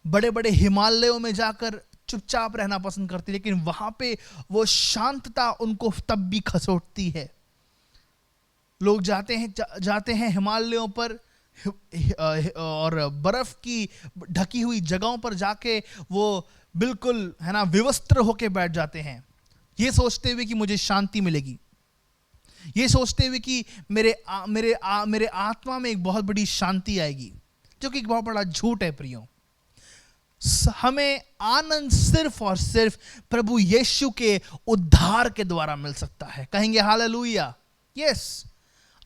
बड़े बड़े हिमालयों में जाकर चुपचाप रहना पसंद करते हैं, लेकिन वहां पे वो शांतता उनको तब भी खसोटती है। लोग जाते हैं हिमालयों पर और बर्फ की ढकी हुई जगहों पर जाके वो बिल्कुल है ना विवस्त्र होके बैठ जाते हैं, ये सोचते हुए कि मुझे शांति मिलेगी, ये सोचते हुए कि मेरे आत्मा में एक बहुत बड़ी शांति आएगी, जो कि एक बहुत बड़ा झूठ है प्रियो। हमें आनंद सिर्फ और सिर्फ प्रभु यीशु के उद्धार के द्वारा मिल सकता है। कहेंगे हालेलुया। यस,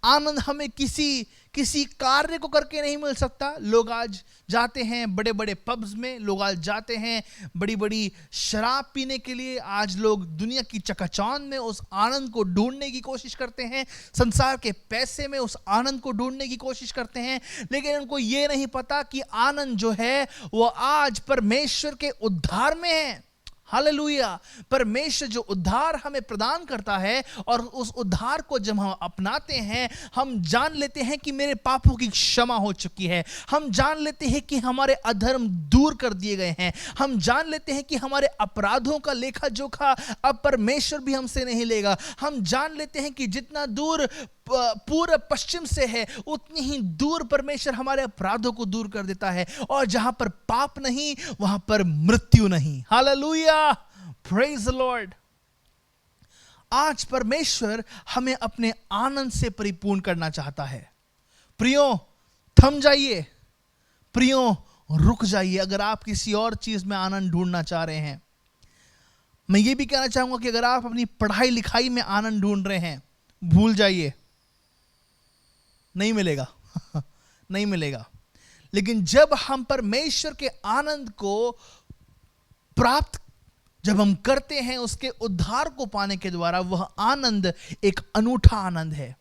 आनंद हमें किसी कार्य को करके नहीं मिल सकता। लोग आज जाते हैं बड़े बड़े पब्स में, लोग आज जाते हैं बड़ी बड़ी शराब पीने के लिए। आज लोग दुनिया की चकाचौंध में उस आनंद को ढूंढने की कोशिश करते हैं, संसार के पैसे में उस आनंद को ढूंढने की कोशिश करते हैं, लेकिन उनको ये नहीं पता कि आनंद जो है वो आज परमेश्वर के उद्धार में है। हालेलुया। परमेश्वर जो उद्धार हमें प्रदान करता है और उस उद्धार को जब हम अपनाते हैं, हम जान लेते हैं कि मेरे पापों की क्षमा हो चुकी है। हम जान लेते हैं कि हमारे अधर्म दूर कर दिए गए हैं। हम जान लेते हैं कि हमारे अपराधों का लेखा जोखा अब परमेश्वर भी हमसे नहीं लेगा। हम जान लेते हैं कि जितना दूर पूर्व पश्चिम से है, उतनी ही दूर परमेश्वर हमारे अपराधों को दूर कर देता है, और जहां पर पाप नहीं वहां पर मृत्यु नहीं। Hallelujah, praise the Lord. आज परमेश्वर हमें अपने आनंद से परिपूर्ण करना चाहता है। प्रियो, थम जाइए, प्रियो रुक जाइए। अगर आप किसी और चीज में आनंद ढूंढना चाह रहे हैं, मैं ये भी कहना चाहूंगा कि अगर आप अपनी पढ़ाई लिखाई में आनंद ढूंढ रहे हैं, भूल जाइए, नहीं मिलेगा नहीं मिलेगा। लेकिन जब हम परमेश्वर के आनंद को प्राप्त जब हम करते हैं, उसके उद्धार को पाने के द्वारा, वह आनंद एक अनूठा आनंद है।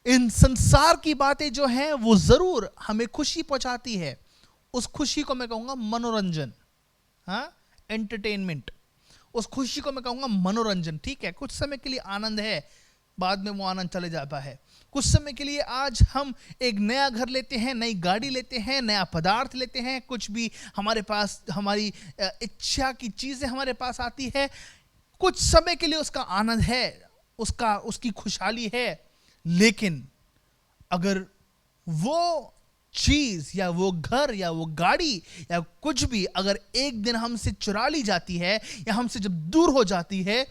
इन संसार की बातें जो हैं वो जरूर हमें खुशी पहुंचाती है। उस खुशी को मैं कहूंगा मनोरंजन, हाँ, एंटरटेनमेंट। उस खुशी को मैं कहूंगा मनोरंजन। ठीक है, कुछ समय के लिए आनंद है, बाद में वो आनंद चले जाता है। कुछ समय के लिए आज हम एक नया घर लेते हैं, नई गाड़ी लेते हैं, नया पदार्थ लेते हैं, कुछ भी हमारे पास हमारी इच्छा की चीजें हमारे पास आती है। कुछ समय के लिए उसका आनंद है, उसकी खुशहाली है। लेकिन अगर वो चीज या वो घर या वो गाड़ी या कुछ भी अगर एक दिन हमसे चुरा ली जाती है या हमसे जब दूर हो जाती है,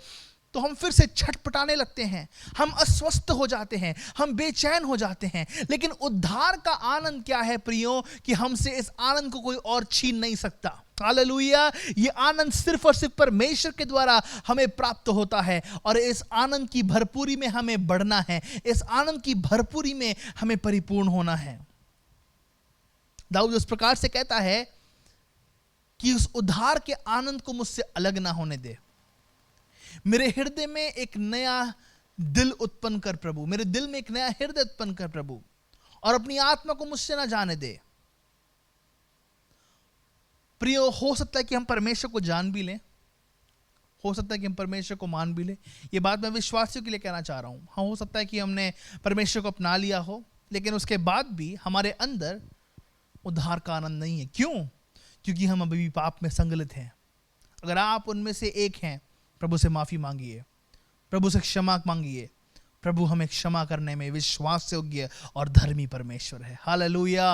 तो हम फिर से छटपटाने लगते हैं, हम अस्वस्थ हो जाते हैं, हम बेचैन हो जाते हैं। लेकिन उद्धार का आनंद क्या है प्रियो, कि हमसे इस आनंद को कोई और छीन नहीं सकता। हालेलुया। ये आनंद सिर्फ और सिर्फ परमेश्वर के द्वारा हमें प्राप्त होता है, और इस आनंद की भरपूरी में हमें बढ़ना है, इस आनंद की भरपूरी में हमें परिपूर्ण होना है। दाऊद इस प्रकार से कहता है कि उस उद्धार के आनंद को मुझसे अलग ना होने दे। मेरे हृदय में एक नया दिल उत्पन्न कर प्रभु, मेरे दिल में एक नया हृदय उत्पन्न कर प्रभु, और अपनी आत्मा को मुझसे ना जाने दे। प्रियो, हो सकता है कि हम परमेश्वर को जान भी लें, हो सकता है कि हम परमेश्वर को मान भी लें। ये बात मैं विश्वासियों के लिए कहना चाह रहा हूं। हाँ, हो सकता है कि हमने परमेश्वर को अपना लिया हो, लेकिन उसके बाद भी हमारे अंदर उद्धार का आनंद नहीं है। क्यों? क्योंकि हम अभी भी पाप में संगलित हैं। अगर आप उनमें से एक हैं, प्रभु से माफी मांगिए, प्रभु से क्षमा मांगिए। प्रभु हमें क्षमा करने में विश्वास योग्य और धर्मी परमेश्वर है। हालेलुया।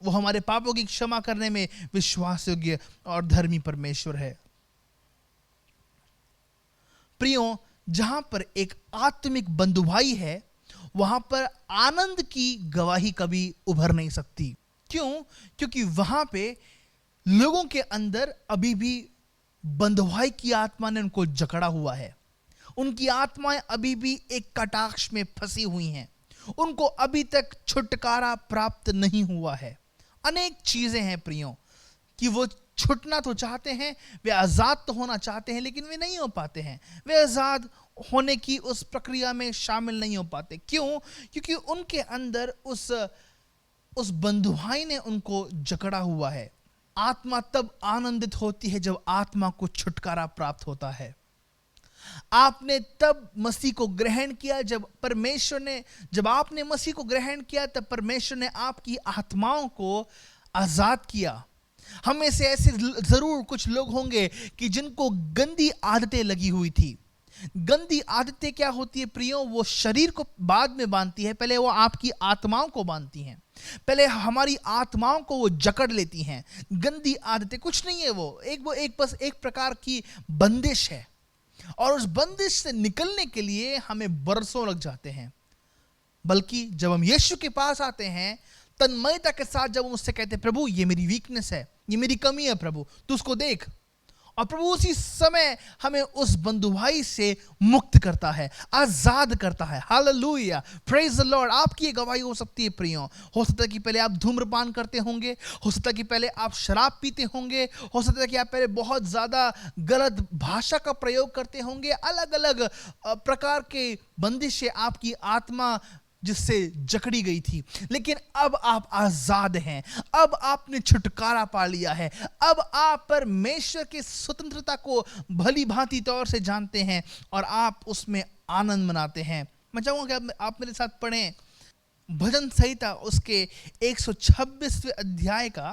वो हमारे पापों की क्षमा करने में विश्वास योग्य और धर्मी परमेश्वर है। प्रियो, जहां पर एक आत्मिक बंधुभाई है, वहां पर आनंद की गवाही कभी उभर नहीं सकती। क्यों? क्योंकि वहां पे लोगों के अंदर अभी भी बंधुभाई की आत्मा ने उनको जकड़ा हुआ है। उनकी आत्माएं अभी भी एक कटाक्ष में फंसी हुई हैं। उनको अभी तक छुटकारा प्राप्त नहीं हुआ है। अनेक चीजें हैं प्रियो, कि वो छुटना तो चाहते हैं, वे आजाद तो होना चाहते हैं, लेकिन वे नहीं हो पाते हैं। वे आजाद होने की उस प्रक्रिया में शामिल नहीं हो पाते। क्यों? क्योंकि उनके अंदर उस बंधुभाई ने उनको जकड़ा हुआ है। आत्मा तब आनंदित होती है जब आत्मा को छुटकारा प्राप्त होता है। आपने तब मसीह को ग्रहण किया जब आपने मसीह को ग्रहण किया, तब परमेश्वर ने आपकी आत्माओं को आजाद किया। हम में से ऐसे जरूर कुछ लोग होंगे कि जिनको गंदी आदतें लगी हुई थी। गंदी आदतें क्या होती है प्रियो? वो शरीर को बाद में बांधती है, पहले वो आपकी आत्माओं को बांधती हैं। पहले हमारी आत्माओं को वो जकड़ लेती हैं। गंदी आदतें कुछ नहीं है, वो बस एक प्रकार की बंदिश है, और उस बंदिश से निकलने के लिए हमें बरसों लग जाते हैं। बल्कि जब हम यीशु के पास आते हैं, तन्मयता के साथ जब हम उससे कहते हैं, प्रभु ये मेरी वीकनेस है, ये मेरी कमी है, प्रभु तू उसको देख, और प्रभु उसी समय हमें उस बंधुभाई से मुक्त करता है, आजाद करता है। Hallelujah, praise the Lord. आपकी ये गवाही हो सकती है प्रियो। हो सकता है कि पहले आप धूम्रपान करते होंगे, हो सकता है कि पहले आप शराब पीते होंगे, हो सकता है कि आप पहले बहुत ज्यादा गलत भाषा का प्रयोग करते होंगे। अलग अलग प्रकार के बंदिशें आपकी आत्मा जिससे जकड़ी गई थी, लेकिन अब आप आजाद हैं। अब आपने छुटकारा पा लिया है। अब आप परमेश्वर की स्वतंत्रता को भली भांति तौर से जानते हैं, और आप उसमें आनंद मनाते हैं। मैं चाहूंगा कि आप मेरे साथ पढ़ें भजन संहिता उसके 126वें अध्याय का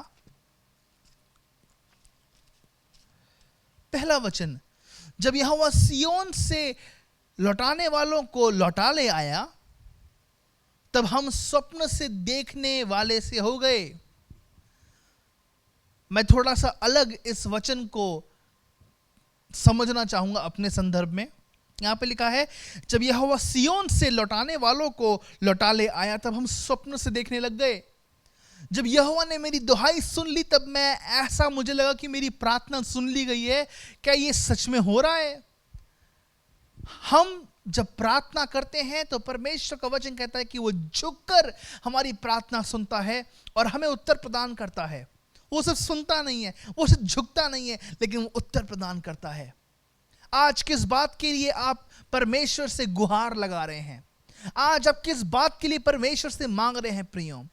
पहला वचन। जब यहोवा सिय्योन से लौटाने वालों को लौटा ले आया, तब हम स्वप्न से देखने वाले से हो गए। मैं थोड़ा सा अलग इस वचन को समझना चाहूंगा अपने संदर्भ में। यहां पे लिखा है, जब यहोवा सिय्योन से लौटाने वालों को लौटा ले आया, तब हम स्वप्न से देखने लग गए। जब यहोवा ने मेरी दुहाई सुन ली, तब मुझे लगा कि मेरी प्रार्थना सुन ली गई है। क्या ये सच में हो रहा है? हम जब प्रार्थना करते हैं तो परमेश्वर का वचन कहता है कि वो झुककर हमारी प्रार्थना सुनता है और हमें उत्तर प्रदान करता है। वो सिर्फ सुनता नहीं है, वो सिर्फ झुकता नहीं है, लेकिन वो उत्तर प्रदान करता है। आज किस बात के लिए आप परमेश्वर से गुहार लगा रहे हैं? आज आप किस बात के लिए परमेश्वर से मांग रहे हैं प्रियो?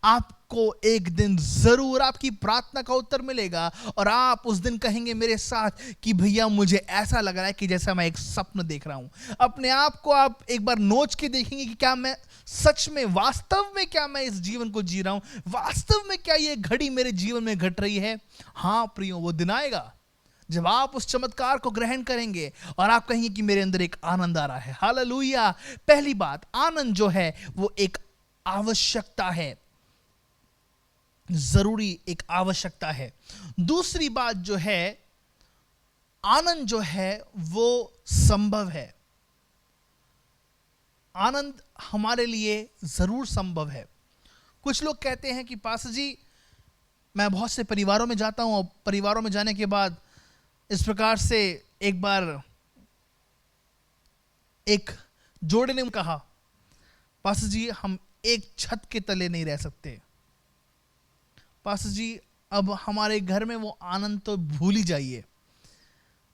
आपको एक दिन जरूर आपकी प्रार्थना का उत्तर मिलेगा, और आप उस दिन कहेंगे मेरे साथ कि भैया मुझे ऐसा लग रहा है कि जैसा मैं एक सपना देख रहा हूं। अपने आप को आप एक बार नोच के देखेंगे कि क्या मैं सच में, वास्तव में क्या मैं इस जीवन को जी रहा हूं? वास्तव में क्या ये घड़ी मेरे जीवन में घट रही है? हाँ प्रियो, वो दिन आएगा जब आप उस चमत्कार को ग्रहण करेंगे और आप कहेंगे कि मेरे अंदर एक आनंद आ रहा है। हालेलुया। पहली बात, आनंद जो है वो एक आवश्यकता है, जरूरी एक आवश्यकता है। दूसरी बात जो है आनंद जो है वो संभव है। आनंद हमारे लिए जरूर संभव है। कुछ लोग कहते हैं कि पास्टर जी, मैं बहुत से परिवारों में जाता हूं और परिवारों में जाने के बाद इस प्रकार से एक बार एक जोड़े ने कहा, पास्टर जी हम एक छत के तले नहीं रह सकते। पास्टर जी अब हमारे घर में वो आनंद तो भूल ही जाइए।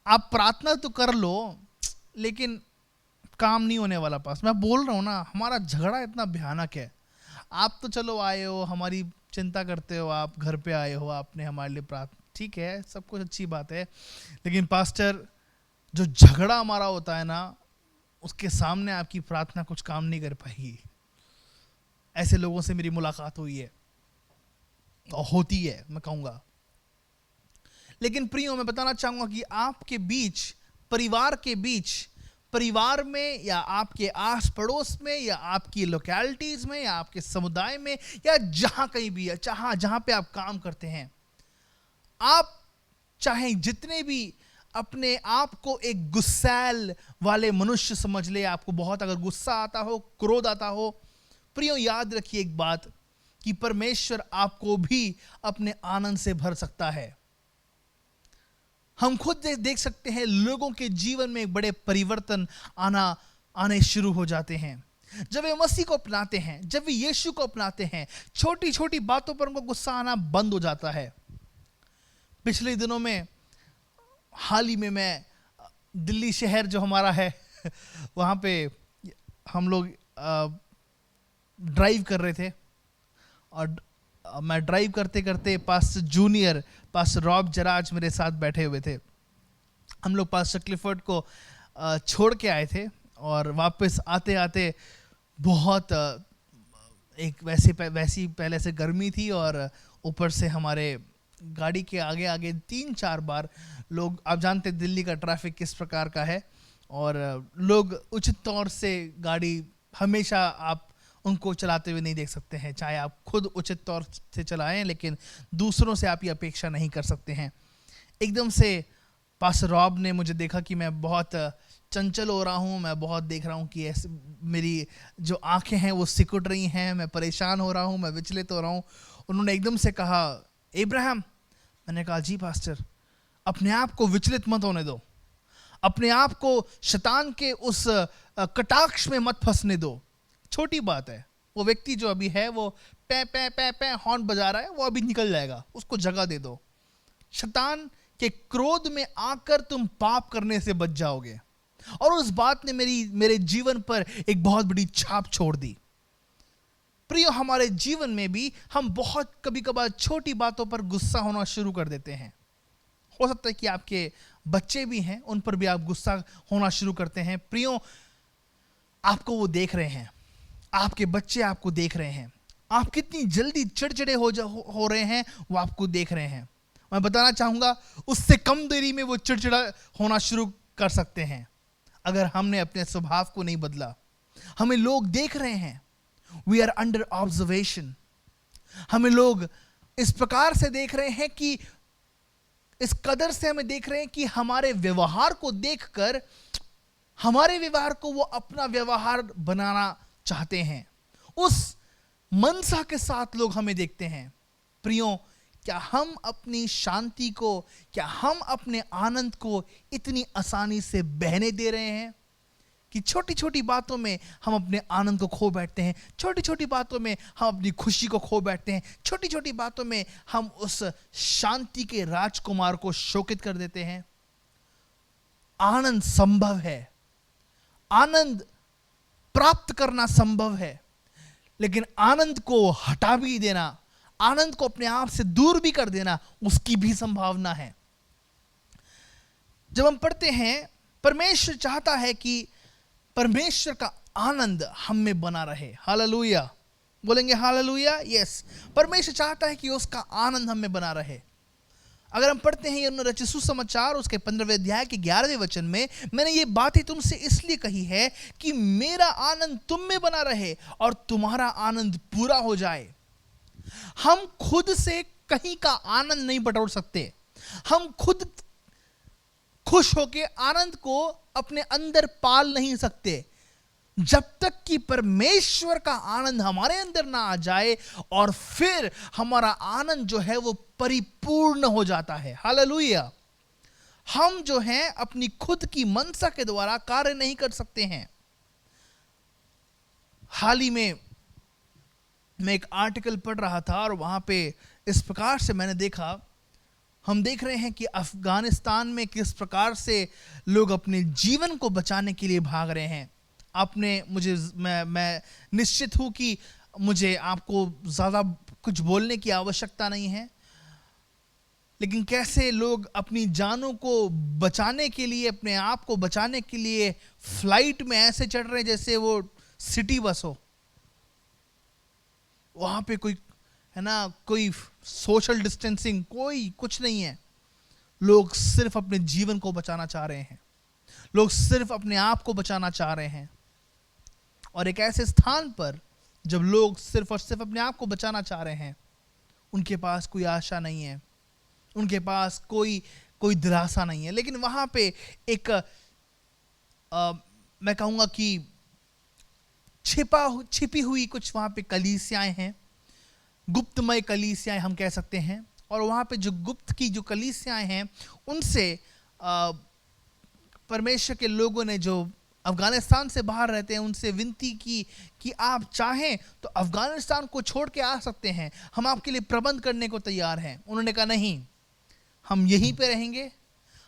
आप प्रार्थना तो कर लो लेकिन काम नहीं होने वाला। पास मैं बोल रहा हूँ ना, हमारा झगड़ा इतना भयानक है। आप तो चलो आए हो, हमारी चिंता करते हो, आप घर पे आए हो, आपने हमारे लिए प्रार्थना, ठीक है, सब कुछ अच्छी बात है, लेकिन पास्टर जो झगड़ा हमारा होता है ना, उसके सामने आपकी प्रार्थना कुछ काम नहीं कर पाएगी। ऐसे लोगों से मेरी मुलाकात हुई है और होती है, मैं कहूँगा। लेकिन प्रियो, मैं बताना चाहूँगा कि आपके बीच, परिवार के बीच, परिवार में या आपके आस पड़ोस में या आपकी लोकेलिटीज में या आपके समुदाय में या जहां कहीं भी है, जहां पे आप काम करते हैं, आप चाहे जितने भी अपने आप को एक गुस्सैल वाले मनुष्य समझ ले, आपको बहुत अगर गुस्सा आता हो, क्रोध आता हो, प्रियो याद रखिए एक बात कि परमेश्वर आपको भी अपने आनंद से भर सकता है। हम खुद देख सकते हैं लोगों के जीवन में एक बड़े परिवर्तन आने शुरू हो जाते हैं जब वे मसीह को अपनाते हैं, जब वे यीशु को अपनाते हैं। छोटी छोटी बातों पर उनको गुस्सा आना बंद हो जाता है। पिछले दिनों में, हाल ही में, मैं दिल्ली शहर जो हमारा है वहाँ पे हम लोग ड्राइव कर रहे थे और मैं ड्राइव करते करते पास्टर जूनियर, पास्टर रॉब जराज मेरे साथ बैठे हुए थे। हम लोग पास्टर क्लिफर्ड को छोड़ के आए थे और वापस आते आते बहुत एक वैसी पहले से गर्मी थी और ऊपर से हमारे गाड़ी के आगे आगे 3-4 बार लोग, आप जानते दिल्ली का ट्रैफिक किस प्रकार का है, और लोग उचित तौर से गाड़ी हमेशा आप उनको चलाते हुए नहीं देख सकते हैं, चाहे आप खुद उचित तौर से चलाएं, लेकिन दूसरों से आप ये अपेक्षा नहीं कर सकते हैं। एकदम से पास्टर रॉब ने मुझे देखा कि मैं बहुत चंचल हो रहा हूँ, मैं बहुत देख रहा हूँ कि ऐसे मेरी जो आंखें हैं वो सिकुड़ रही हैं, मैं परेशान हो रहा हूँ, मैं विचलित हो रहा हूँ। उन्होंने एकदम से कहा, इब्राहिम। मैंने कहा, जी पास्टर। अपने आप को विचलित मत होने दो, अपने आप को शैतान के उस कटाक्ष में मत फंसने दो। छोटी बात है, वो व्यक्ति जो अभी है वो पे पे पे पे हॉर्न बजा रहा है, वो अभी निकल जाएगा, उसको जगह दे दो। शैतान के क्रोध में आकर तुम पाप करने से बच जाओगे। और उस बात ने मेरे जीवन पर एक बहुत बड़ी छाप छोड़ दी। प्रियो, हमारे जीवन में भी हम बहुत कभी कभार छोटी बातों पर गुस्सा होना शुरू कर देते हैं। हो सकता है कि आपके बच्चे भी हैं, उन पर भी आप गुस्सा होना शुरू करते हैं। प्रियो, आपको वो देख रहे हैं, आपके बच्चे आपको देख रहे हैं, आप कितनी जल्दी चिड़चिड़े हो रहे हैं वो आपको देख रहे हैं। मैं बताना चाहूंगा, उससे कम देरी में वो चिड़चिड़ा होना शुरू कर सकते हैं अगर हमने अपने स्वभाव को नहीं बदला। हमें लोग देख रहे हैं, वी आर अंडर ऑब्जर्वेशन। हमें लोग इस प्रकार से देख रहे हैं कि इस कदर से हमें देख रहे हैं कि हमारे व्यवहार को देखकर हमारे व्यवहार को वो अपना व्यवहार बनाना चाहते हैं। उस मनसा के साथ लोग हमें देखते हैं। प्रियो, क्या हम अपनी शांति को, क्या हम अपने आनंद को इतनी आसानी से बहने दे रहे हैं कि छोटी छोटी बातों में हम अपने आनंद को खो बैठते हैं, छोटी छोटी बातों में हम अपनी खुशी को खो बैठते हैं, छोटी छोटी बातों में हम उस शांति के राजकुमार को शोकित कर देते हैं। आनंद संभव है, आनंद प्राप्त करना संभव है, लेकिन आनंद को हटा भी देना, आनंद को अपने आप से दूर भी कर देना, उसकी भी संभावना है। जब हम पढ़ते हैं, परमेश्वर चाहता है कि परमेश्वर का आनंद हम में बना रहे। हालेलुया, बोलेंगे हालेलुया। यस, परमेश्वर चाहता है कि उसका आनंद हम में बना रहे। अगर हम पढ़ते हैं यूहन्ना रचित सुसमाचार उसके 15वें अध्याय के 11वें वचन में, मैंने ये बातें तुमसे इसलिए कही है कि मेरा आनंद तुम में बना रहे और तुम्हारा आनंद पूरा हो जाए। हम खुद से कहीं का आनंद नहीं बटोर सकते, हम खुश होके आनंद को अपने अंदर पाल नहीं सकते जब तक कि परमेश्वर का आनंद हमारे अंदर ना आ जाए, और फिर हमारा आनंद जो है वो परिपूर्ण हो जाता है। हालेलुया। हम जो हैं अपनी खुद की मनसा के द्वारा कार्य नहीं कर सकते हैं। हाल ही में मैं एक आर्टिकल पढ़ रहा था और वहां पे इस प्रकार से मैंने देखा, हम देख रहे हैं कि अफगानिस्तान में किस प्रकार से लोग अपने जीवन को बचाने के लिए भाग रहे हैं। आपने मुझे मैं निश्चित हूं कि मुझे आपको ज़्यादा कुछ बोलने की आवश्यकता नहीं है, लेकिन कैसे लोग अपनी जानों को बचाने के लिए, अपने आप को बचाने के लिए फ्लाइट में ऐसे चढ़ रहे हैं जैसे वो सिटी बस हो। वहां पे कोई है ना, कोई सोशल डिस्टेंसिंग, कोई कुछ नहीं है। लोग सिर्फ अपने जीवन को बचाना चाह रहे हैं, लोग सिर्फ अपने आप को बचाना चाह रहे हैं। और एक ऐसे स्थान पर जब लोग सिर्फ और सिर्फ अपने आप को बचाना चाह रहे हैं, उनके पास कोई आशा नहीं है, उनके पास कोई दिलासा नहीं है। लेकिन वहां पे एक मैं कहूंगा कि छिपी हुई कुछ वहां पे कलीसियाएं हैं, गुप्तमय कलीसियाएं हम कह सकते हैं। और वहां पे जो गुप्त की जो कलीसियाएं हैं, उनसे परमेश्वर के लोगों ने, जो अफगानिस्तान से बाहर रहते हैं, उनसे विनती की कि आप चाहें तो अफगानिस्तान को छोड़ के आ सकते हैं, हम आपके लिए प्रबंध करने को तैयार हैं। उन्होंने कहा नहीं, हम यहीं पे रहेंगे,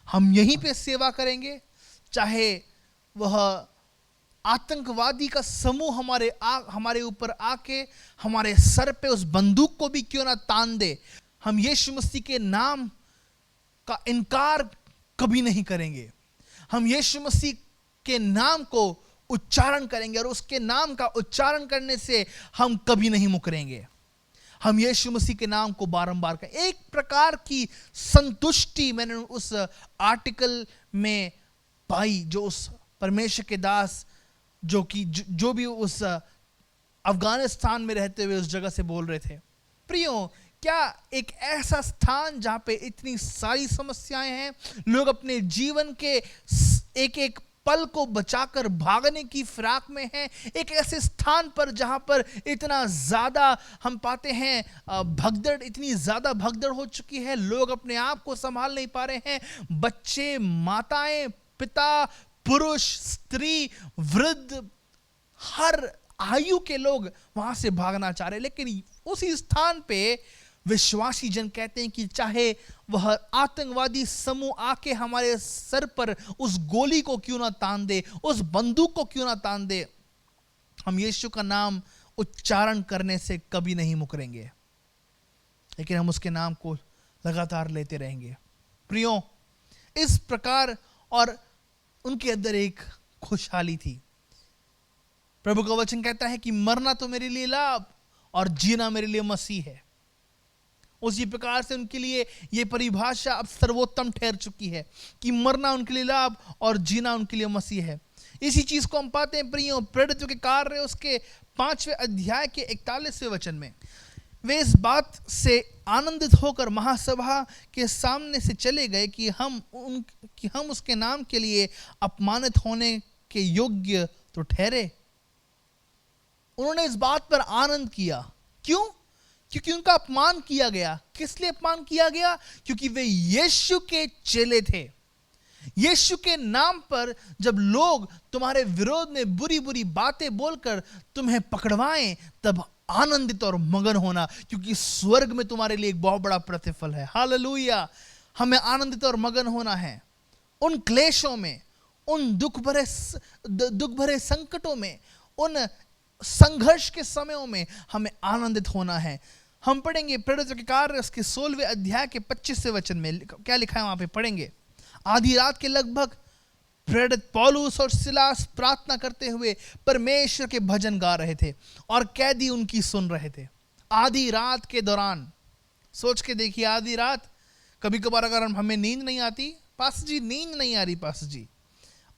हम यहीं पे सेवा करेंगे, चाहे वह आतंकवादी का समूह हमारे ऊपर आके हमारे सर पे उस बंदूक को भी क्यों ना तान दे, हम यीशु मसीह के नाम का इनकार कभी नहीं करेंगे। हम यीशु मसीह के नाम को उच्चारण करेंगे और उसके नाम का उच्चारण करने से हम कभी नहीं मुकरेंगे। हम यीशु मसीह के नाम को बारंबार करें। एक प्रकार की संतुष्टि मैंने उस आर्टिकल में पाई, जो उस परमेश्वर के दास जो भी उस अफगानिस्तान में रहते हुए उस जगह से बोल रहे थे। प्रियो, क्या एक ऐसा स्थान जहां पे इतनी सारी समस्याएं हैं, लोग अपने जीवन के एक एक पल को बचाकर भागने की फिराक में हैं, एक ऐसे स्थान पर जहां पर इतना ज्यादा हम पाते हैं भगदड़, इतनी ज्यादा भगदड़ हो चुकी है, लोग अपने आप को संभाल नहीं पा रहे हैं, बच्चे, माताएं, पिता, पुरुष, स्त्री, वृद्ध, हर आयु के लोग वहां से भागना चाह रहे हैं। लेकिन उसी स्थान पे विश्वासी जन कहते हैं कि चाहे वह आतंकवादी समूह आके हमारे सर पर उस गोली को क्यों ना तान दे, उस बंदूक को क्यों ना तान दे, हम यीशु का नाम उच्चारण करने से कभी नहीं मुकरेंगे, लेकिन हम उसके नाम को लगातार लेते रहेंगे। प्रियो, इस प्रकार और उनके अंदर एक खुशहाली थी। प्रभु का वचन कहता है कि मरना तो मेरे लिए लाभ और जीना मेरे लिए मसीह है। उसी प्रकार से उनके लिए यह परिभाषा अब सर्वोत्तम ठहर चुकी है कि मरना उनके लिए लाभ और जीना उनके लिए मसीह है। इसी चीज को हम पाते हैं प्रियो प्रेरितों के कार्य उसके 5वें अध्याय के 41वें वचन में। वे इस बात से आनंदित होकर महासभा के सामने से चले गए कि हम उसके नाम के लिए अपमानित होने के योग्य तो ठहरे। उन्होंने इस बात पर आनंद किया। क्यों? क्योंकि उनका अपमान किया गया। किस लिए अपमान किया गया? क्योंकि वे यीशु के चेले थे। यीशु के नाम पर जब लोग तुम्हारे विरोध में बुरी बुरी बातें बोलकर तुम्हें पकड़वाएं, तब आनंदित और मगन होना, क्योंकि स्वर्ग में तुम्हारे लिए एक बहुत बड़ा प्रतिफल है। हालेलुया। हमें आनंदित और मगन होना है। उन क्लेशों में, उन दुख भरे संकटों में, उन संघर्ष के समयों में हमें आनंदित होना है। हम पढ़ेंगे प्रेरितों के कार्य उसके 16वें अध्याय के 25वें वचन में क्या लिखा है, वहां पे पढ़ेंगे। आधी रात के लगभग प्रेरित पौलुस और सिलास प्रार्थना करते हुए परमेश्वर के भजन गा रहे थे और कैदी उनकी सुन रहे थे। आधी रात के दौरान, सोच के देखिए, आधी रात। कभी कभार अगर हमें नींद नहीं आती, पास जी नींद नहीं आ रही पास जी,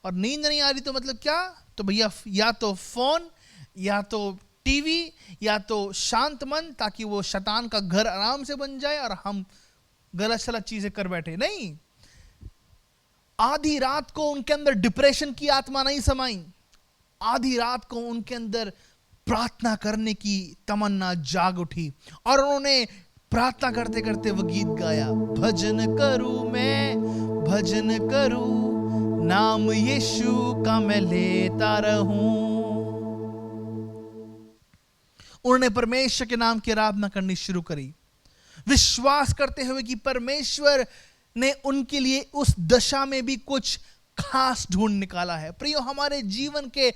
और नींद नहीं आ रही तो मतलब क्या, तो भैया या तो फोन या तो टीवी या तो शांत मन, ताकि वो शैतान का घर आराम से बन जाए और हम गलत सलत चीजें कर बैठे। नहीं, आधी रात को उनके अंदर डिप्रेशन की आत्मा नहीं समाई, आधी रात को उनके अंदर प्रार्थना करने की तमन्ना जाग उठी और उन्होंने प्रार्थना करते करते वो गीत गाया, भजन करूं मैं, भजन करूं, नाम यीशु का मैं लेता रहूं। उन्होंने परमेश्वर के नाम की आराधना करनी शुरू करी, विश्वास करते हुए कि परमेश्वर ने उनके लिए उस दशा में भी कुछ खास ढूंढ निकाला है। प्रियो, हमारे जीवन के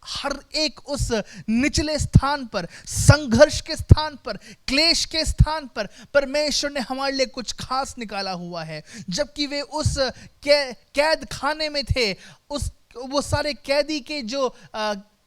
हर एक उस निचले स्थान पर, संघर्ष के स्थान पर, क्लेश के स्थान पर परमेश्वर ने हमारे लिए कुछ खास निकाला हुआ है। जबकि वे उस कैद खाने में थे, वो सारे कैदी के जो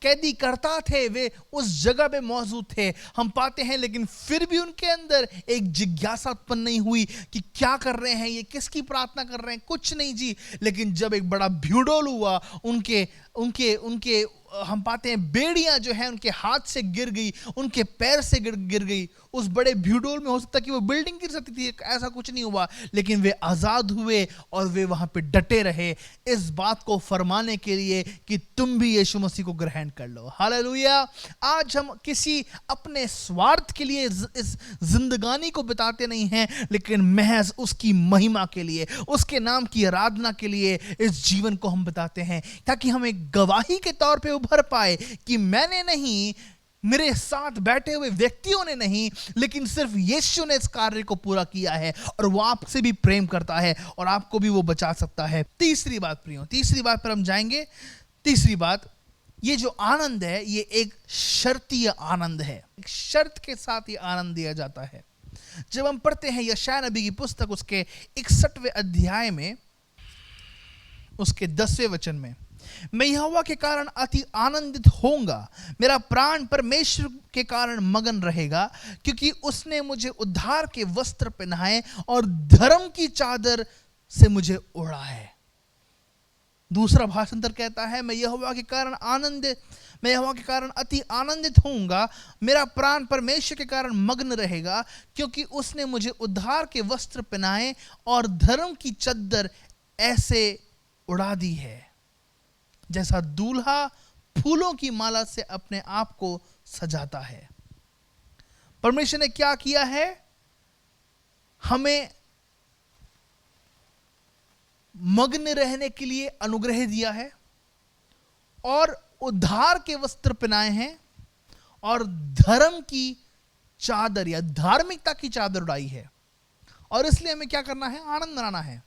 कैदी करता थे वे उस जगह पे मौजूद थे, हम पाते हैं, लेकिन फिर भी उनके अंदर एक जिज्ञासा उत्पन्न नहीं हुई कि क्या कर रहे हैं ये, किसकी प्रार्थना कर रहे हैं, कुछ नहीं जी। लेकिन जब एक बड़ा भ्यूडोल हुआ, उनके उनके उनके हम पाते हैं बेड़ियां जो है उनके हाथ से गिर गई, उनके पैर से गिर गई। उस बड़े भ्यूडोल में हो सकता कि वो बिल्डिंग गिर सकती थी, ऐसा कुछ नहीं हुआ, लेकिन वे आजाद हुए और वे वहां पे डटे रहे इस बात को फरमाने के लिए कि तुम भी यीशु मसीह को ग्रहण कर लो। हालेलुया। आज हम किसी अपने स्वार्थ के लिए इस जिंदगानी को बिताते नहीं हैं, लेकिन महज उसकी महिमा के लिए, उसके नाम की आराधना के लिए इस जीवन को हम बिताते हैं, ताकि हम एक गवाही के तौर पे उभर पाए कि मैंने नहीं, मेरे साथ बैठे हुए व्यक्तियों ने नहीं, लेकिन सिर्फ यीशु ने इस कार्य को पूरा किया है और वो आपसे भी प्रेम करता है और आपको भी वो बचा सकता है। तीसरी बात प्रियो, तीसरी बात पर हम जाएंगे। तीसरी बात, ये जो आनंद है ये एक शर्तीय आनंद है, एक शर्त के साथ ये आनंद दिया जाता है। जब हम पढ़ते हैं यशायाह नबी की पुस्तक उसके 61वें अध्याय में उसके 10वें वचन में, मैं यहोवा के कारण अति आनंदित होऊंगा, मेरा प्राण परमेश्वर के कारण मगन रहेगा, क्योंकि उसने मुझे उद्धार के वस्त्र पहनाए और धर्म की चादर से मुझे ओढ़ा है। दूसरा भाषांतर कहता है, मैं यहोवा के कारण अति आनंदित होऊंगा, मेरा प्राण परमेश्वर के कारण मग्न रहेगा, क्योंकि उसने मुझे उद्धार के वस्त्र पहनाए और धर्म की चादर ऐसे उड़ा दी है जैसा दूल्हा फूलों की माला से अपने आप को सजाता है। परमेश्वर ने क्या किया है? हमें मग्न रहने के लिए अनुग्रह दिया है और उद्धार के वस्त्र पहनाए हैं और धर्म की चादर या धार्मिकता की चादर उड़ाई है। और इसलिए हमें क्या करना है? आनंद मनाना है।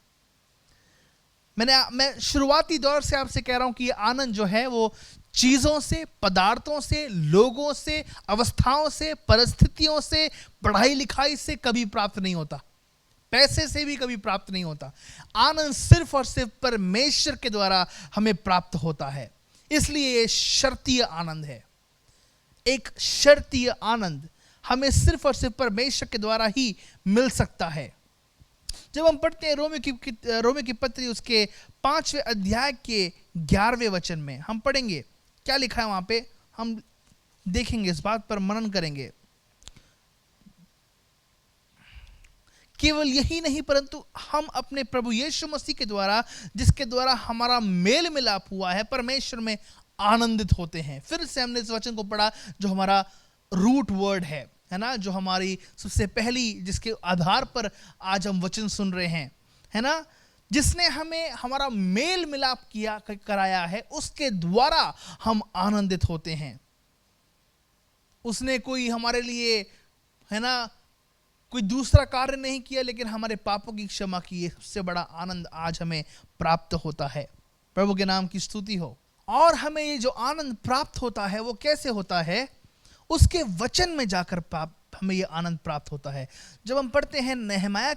मैं शुरुआती दौर से आपसे कह रहा हूं कि ये आनंद जो है वो चीजों से, पदार्थों से, लोगों से, अवस्थाओं से, परिस्थितियों से, पढ़ाई लिखाई से कभी प्राप्त नहीं होता, पैसे से भी कभी प्राप्त नहीं होता। आनंद सिर्फ और सिर्फ परमेश्वर के द्वारा हमें प्राप्त होता है। इसलिए ये शर्तीय आनंद है। एक शर्तीय आनंद हमें सिर्फ और सिर्फ परमेश्वर के द्वारा ही मिल सकता है। जब हम पढ़ते हैं रोमी की पत्री उसके 5वें अध्याय के 11वें वचन में, हम पढ़ेंगे क्या लिखा है वहां पे, हम देखेंगे, इस बात पर मनन करेंगे। केवल यही नहीं परंतु हम अपने प्रभु यीशु मसीह के द्वारा, जिसके द्वारा हमारा मेल मिलाप हुआ है, परमेश्वर में आनंदित होते हैं। फिर से हमने इस वचन को पढ़ा जो हमारा रूट वर्ड है ना, जो हमारी सबसे पहली, जिसके आधार पर आज हम वचन सुन रहे हैं, है ना, जिसने हमें हमारा मेल मिलाप कराया है, उसके द्वारा हम आनंदित होते हैं। उसने कोई हमारे लिए, है ना, कोई दूसरा कार्य नहीं किया, लेकिन हमारे पापों की क्षमा की। ये सबसे बड़ा आनंद आज हमें प्राप्त होता है। प्रभु के नाम की स्तुति हो। और हमें ये जो आनंद प्राप्त होता है वो कैसे होता है? उसके वचन में जाकर हमें यह आनंद प्राप्त होता है। जब हम पढ़ते हैं नहमाया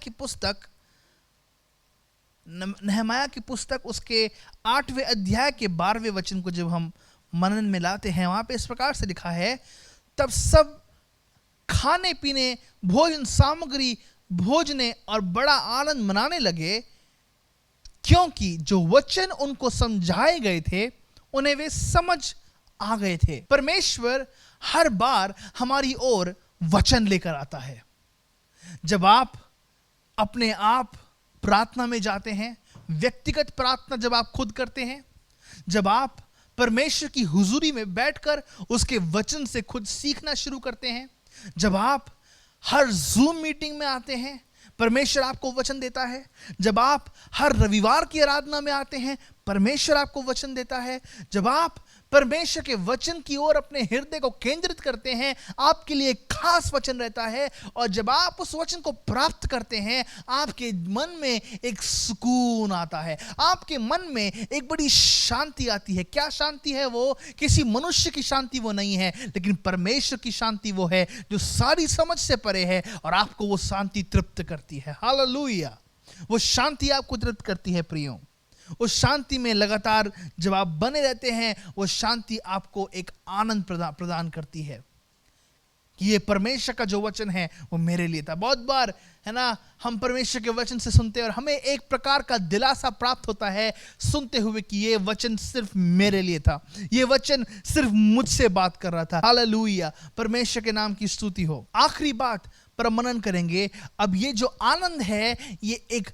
की पुस्तक उसके 8वें अध्याय के 12वें वचन को जब हम मनन में लाते हैं, वहां पे इस प्रकार से लिखा है, तब सब खाने पीने, भोजन सामग्री भोजने और बड़ा आनंद मनाने लगे, क्योंकि जो वचन उनको समझाए गए थे उन्हें वे समझ आ गए थे। परमेश्वर हर बार हमारी ओर वचन लेकर आता है। जब आप अपने आप प्रार्थना में जाते हैं, व्यक्तिगत प्रार्थना जब आप खुद करते हैं, जब आप परमेश्वर की हुजूरी में बैठकर उसके वचन से खुद सीखना शुरू करते हैं, जब आप हर जूम मीटिंग में आते हैं, परमेश्वर आपको वचन देता है, जब आप हर रविवार की आराधना में आते हैं, परमेश्वर आपको वचन देता है, जब आप परमेश्वर के वचन की ओर अपने हृदय को केंद्रित करते हैं, आपके लिए एक खास वचन रहता है, और जब आप उस वचन को प्राप्त करते हैं, आपके मन में एक सुकून आता है, आपके मन में एक बड़ी शांति आती है। क्या शांति है वो? किसी मनुष्य की शांति वो नहीं है, लेकिन परमेश्वर की शांति वो है जो सारी समझ से परे है, और आपको वो शांति तृप्त करती है। हालेलुया! वो शांति आपको तृप्त करती है प्रियो। उस शांति में लगातार जब आप बने रहते हैं, वो शांति आपको एक आनंद प्रदान करती है कि ये परमेश्वर का जो वचन है वो मेरे लिए था। बहुत बार है ना, हम परमेश्वर के वचन से सुनते हैं और हमें एक प्रकार का दिलासा प्राप्त होता है सुनते हुए कि ये वचन सिर्फ मेरे लिए था, ये वचन सिर्फ मुझसे बात कर रहा था। हालेलुया! परमेश्वर के नाम की स्तुति हो। आखिरी बात पर मनन करेंगे। अब ये जो आनंद है, ये एक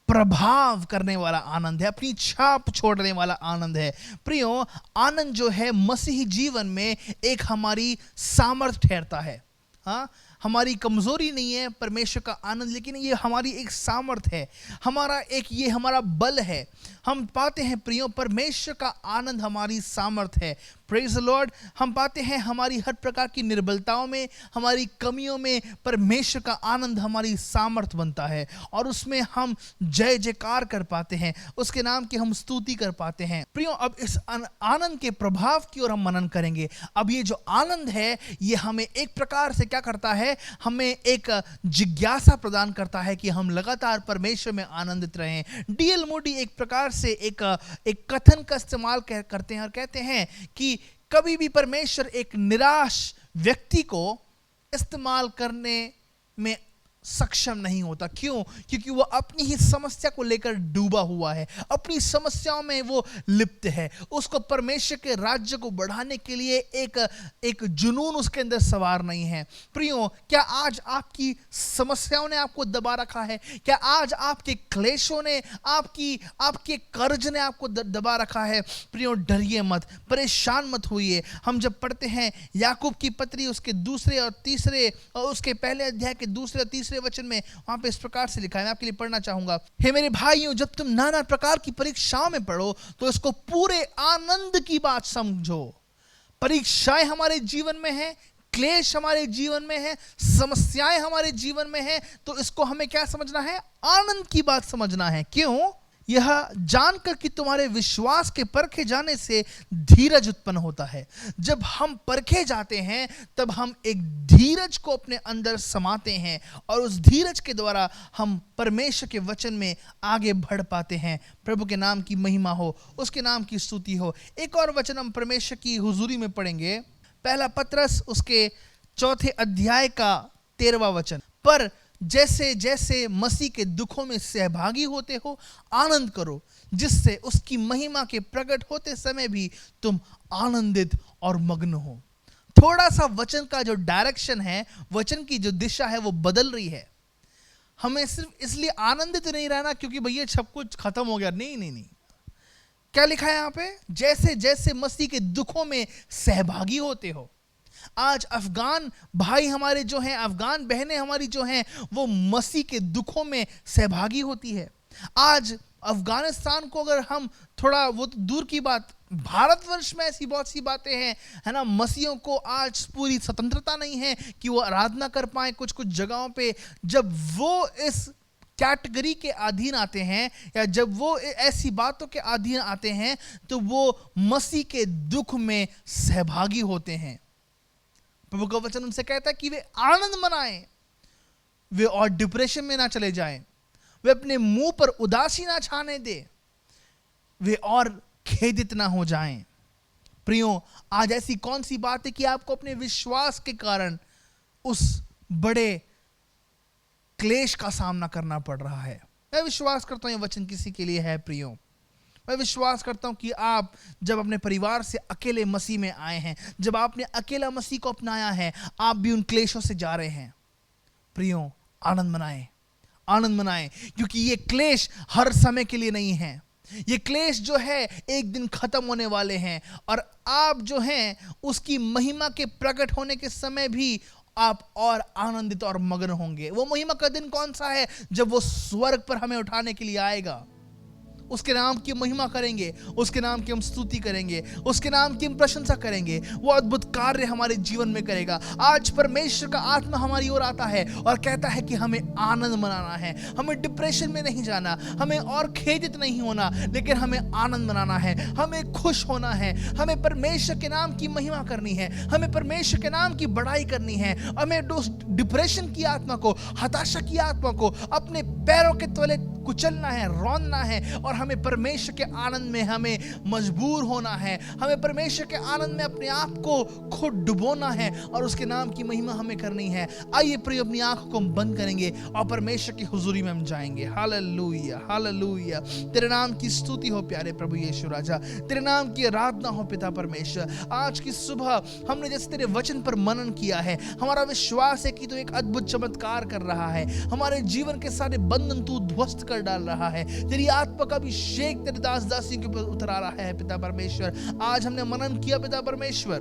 प्रभाव करने वाला आनंद है, अपनी छाप छोड़ने वाला आनंद है। प्रियो, आनंद जो है मसीही जीवन में एक हमारी सामर्थ्य ठहरता है। हाँ, हमारी कमजोरी नहीं है परमेश्वर का आनंद, लेकिन ये हमारी एक सामर्थ्य है, हमारा एक ये हमारा बल है। हम पाते हैं प्रियो, परमेश्वर का आनंद हमारी सामर्थ्य है। Praise the Lord. हम पाते हैं हमारी हर प्रकार की निर्बलताओं में, हमारी कमियों में परमेश्वर का आनंद हमारी सामर्थ्य बनता है, और उसमें हम जय जयकार कर पाते हैं, उसके नाम की हम स्तुति कर पाते हैं। प्रियो, अब इस आनंद के प्रभाव की ओर हम मनन करेंगे। अब ये जो आनंद है, ये हमें एक प्रकार से क्या करता है, हमें एक जिज्ञासा प्रदान करता है कि हम लगातार परमेश्वर में आनंदित रहें। डीएल मूडी एक प्रकार से एक कथन का इस्तेमाल करते हैं और कहते हैं कि कभी भी परमेश्वर एक निराश व्यक्ति को इस्तेमाल करने में सक्षम नहीं होता। क्यों? क्योंकि वो अपनी ही समस्या को लेकर डूबा हुआ है, अपनी समस्याओं में वो लिप्त है। उसको परमेश्वर के राज्य को बढ़ाने के लिए एक जुनून उसके अंदर सवार नहीं है। प्रियो, क्या आज आपकी समस्याओं ने आपको दबा रखा है? क्या आज आपके क्लेशों ने, आपके कर्ज ने आपको दबा रखा है? प्रियो, डरिए मत, परेशान मत होइए। हम जब पढ़ते हैं याकूब की पत्री, उसके दूसरे और तीसरे और उसके पहले अध्याय के दूसरे और तीसरे वचन में वहां पे इस प्रकार से लिखा है, मैं आपके लिए पढ़ना चाहूंगा। हे मेरे भाइयों, जब तुम नाना प्रकार की परीक्षाओं में पढ़ो तो इसको पूरे आनंद की बात समझो। परीक्षाएं हमारे जीवन में है, क्लेश हमारे जीवन में है, समस्याएं हमारे जीवन में है, तो इसको हमें क्या समझना है? आनंद की बात समझना है। क्यों? यह जानकर कि तुम्हारे विश्वास के परखे जाने से धीरज उत्पन्न होता है। जब हम परखे जाते हैं, तब हम एक धीरज को अपने अंदर समाते हैं, और उस धीरज के द्वारा हम परमेश्वर के वचन में आगे बढ़ पाते हैं। प्रभु के नाम की महिमा हो, उसके नाम की स्तुति हो। एक और वचन हम परमेश्वर की हुजूरी में पढ़ेंगे, पहला पत्रस उसके 4 अध्याय का 13वां वचन। पर जैसे जैसे मसीह के दुखों में सहभागी होते हो, आनंद करो, जिससे उसकी महिमा के प्रकट होते समय भी तुम आनंदित और मग्न हो। थोड़ा सा वचन का जो डायरेक्शन है, वचन की जो दिशा है, वो बदल रही है। हमें सिर्फ इसलिए आनंदित नहीं रहना क्योंकि भैया सब कुछ खत्म हो गया, नहीं। क्या लिखा है यहाँ पे? जैसे जैसे मसीह के दुखों में सहभागी होते हो। आज अफगान भाई हमारे जो हैं, अफगान बहनें हमारी जो हैं, वो मसीह के दुखों में सहभागी होती है। आज अफगानिस्तान को अगर हम थोड़ा, वो तो दूर की बात, भारतवर्ष में ऐसी बहुत सी बातें हैं, है ना, मसीहों को आज पूरी स्वतंत्रता नहीं है कि वो आराधना कर पाए कुछ जगहों पे। जब वो इस कैटेगरी के अधीन आते हैं, या जब वो ऐसी बातों के अधीन आते हैं, तो वो मसीह के दुख में सहभागी होते हैं। प्रभु का वचन उनसे कहता है कि वे आनंद मनाएं, वे और डिप्रेशन में ना चले जाएं, वे अपने मुंह पर उदासी ना छाने दे, वे और खेदित ना हो जाएं। प्रियो, आज ऐसी कौन सी बात है कि आपको अपने विश्वास के कारण उस बड़े क्लेश का सामना करना पड़ रहा है? मैं विश्वास करता हूं यह वचन किसी के लिए है। प्रियो, मैं विश्वास करता हूं कि आप जब अपने परिवार से अकेले मसीह में आए हैं, जब आपने अकेला मसीह को अपनाया है, आप भी उन क्लेशों से जा रहे हैं। प्रियो, आनंद मनाएं, आनंद मनाएं, क्योंकि ये क्लेश हर समय के लिए नहीं है। ये क्लेश जो है एक दिन खत्म होने वाले हैं, और आप जो हैं उसकी महिमा के प्रकट होने के समय भी आप और आनंदित और मगन होंगे। वो महिमा का दिन कौन सा है? जब वो स्वर्ग पर हमें उठाने के लिए आएगा। उसके नाम की महिमा करेंगे, उसके नाम की हम स्तुति करेंगे, उसके नाम की हम प्रशंसा करेंगे। वो अद्भुत कार्य हमारे जीवन में करेगा। आज परमेश्वर का आत्मा हमारी ओर आता है और कहता है कि हमें आनंद मनाना है, हमें डिप्रेशन में नहीं जाना, हमें और खेदित नहीं होना, लेकिन हमें आनंद मनाना है, हमें खुश होना है, हमें परमेश्वर के नाम की महिमा करनी है, हमें परमेश्वर के नाम की बड़ाई करनी है। हमें डिप्रेशन की आत्मा को, हताशा की आत्मा को अपने पैरों के तले कुचलना है, रोनना है, और हमें परमेश्वर के आनंद में हमें मजबूर होना है। हमें परमेश्वर के आनंद में अपने आप को खुद डुबोना है और उसके नाम की महिमा हमें करनी है। आइए प्रिय, अपनी आंखों को हम बंद करेंगे और परमेश्वर की हुजूरी में हम जाएंगे। Hallelujah, hallelujah. तेरे नाम की स्तुति हो प्यारे प्रभु यीशु राजा, तेरे नाम की आराधना हो पिता परमेश्वर। आज की सुबह हमने जैसे तेरे वचन पर मनन किया है, हमारा विश्वास है कि तू एक अद्भुत चमत्कार कर रहा है, हमारे जीवन के सारे बंधन तू ध्वस्त कर डाल रहा है। तेरी आत्मा का अभिषेक तेरे दास दासियों के ऊपर उतर आ रहा है पिता परमेश्वर। आज हमने मनन किया पिता परमेश्वर,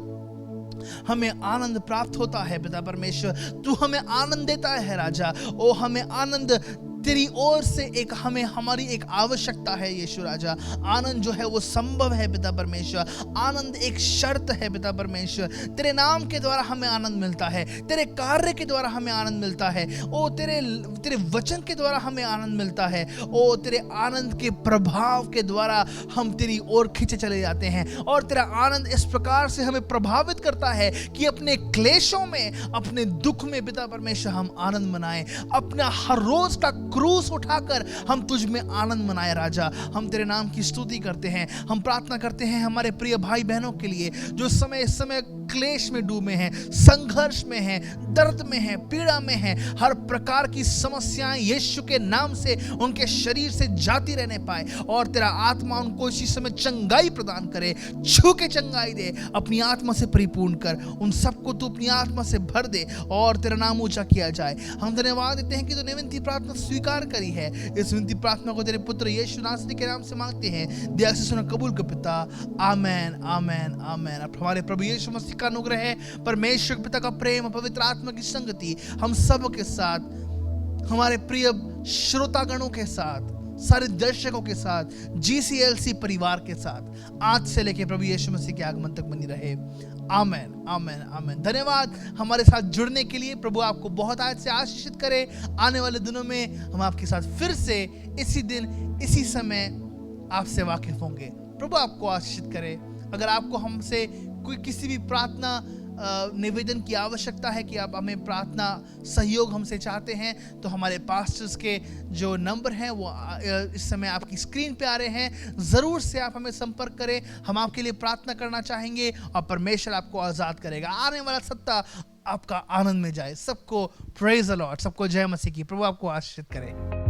हमें आनंद प्राप्त होता है पिता परमेश्वर। तू हमें आनंद देता है राजा। ओ हमें आनंद तेरी ओर से एक हमें हमारी एक आवश्यकता है यीशु राजा। आनंद जो है वो संभव है पिता परमेश्वर, आनंद एक शर्त है पिता परमेश्वर। तेरे नाम के द्वारा हमें आनंद मिलता है, तेरे कार्य के द्वारा हमें आनंद मिलता है। ओ तेरे वचन के द्वारा हमें आनंद मिलता है। ओ तेरे आनंद के प्रभाव के द्वारा हम तेरी ओर खींचे चले जाते हैं, और तेरा आनंद इस प्रकार से हमें प्रभावित करता है कि अपने क्लेशों में, अपने दुख में पिता परमेश्वर हम आनंद मनाएं। अपना हर रोज का क्रूस उठाकर हम तुझ में आनंद मनाए राजा। हम तेरे नाम की स्तुति करते हैं। हम प्रार्थना करते हैं हमारे प्रिय भाई बहनों के लिए जो इस समय क्लेश में डूबे हैं, संघर्ष में हैं, दर्द में हैं, पीड़ा में हैं। हर प्रकार की समस्याएं यीशु के नाम से उनके शरीर से जाती रहने पाए, और तेरा आत्मा उनको इसी समय चंगाई प्रदान करे। छू के चंगाई दे, अपनी आत्मा से परिपूर्ण कर, उन सबको तू अपनी आत्मा से भर दे और तेरा नाम ऊंचा किया जाए। हम धन्यवाद देते हैं कि तूने विनती प्रार्थना स्वीकार करी है। इस विनती प्रार्थना को तेरे पुत्र यीशु नासरी के नाम से मांगते हैं, दया से सुना कबूल कर पिता। आमेन, आमेन, आमेन। अब हमारे प्रभु यीशु मसीह का अनुग्रह है, परमेश्वर पिता का प्रेम, पवित्र आत्मा की संगति हम सब के साथ, हमारे प्रिय श्रोतागणों के साथ, सारे दर्शकों के साथ, GCLC परिवार के साथ आज से लेकर प्रभु यीशु मसीह के आगमन तक बनी रहे। आमेन, आमेन, आमेन। धन्यवाद हमारे साथ जुड़ने के लिए। प्रभु आपको बहुत आज से आशीषित करे। आने वाले दिनों में हम आपके साथ फिर से इसी दिन इसी समय आपसे वाकिफ होंगे। प्रभु आपको आशीषित करे। अगर आपको हमसे कोई किसी भी प्रार्थना निवेदन की आवश्यकता है कि आप हमें प्रार्थना सहयोग हमसे चाहते हैं, तो हमारे पास्टर्स के जो नंबर हैं वो इस समय आपकी स्क्रीन पे आ रहे हैं। ज़रूर से आप हमें संपर्क करें। हम आपके लिए प्रार्थना करना चाहेंगे और परमेश्वर आपको आज़ाद करेगा। आने वाला सप्ताह आपका आनंद में जाए। सबको प्रेज द लॉर्ड, सबको जय मसीह की। प्रभु आपको आशीषित करे।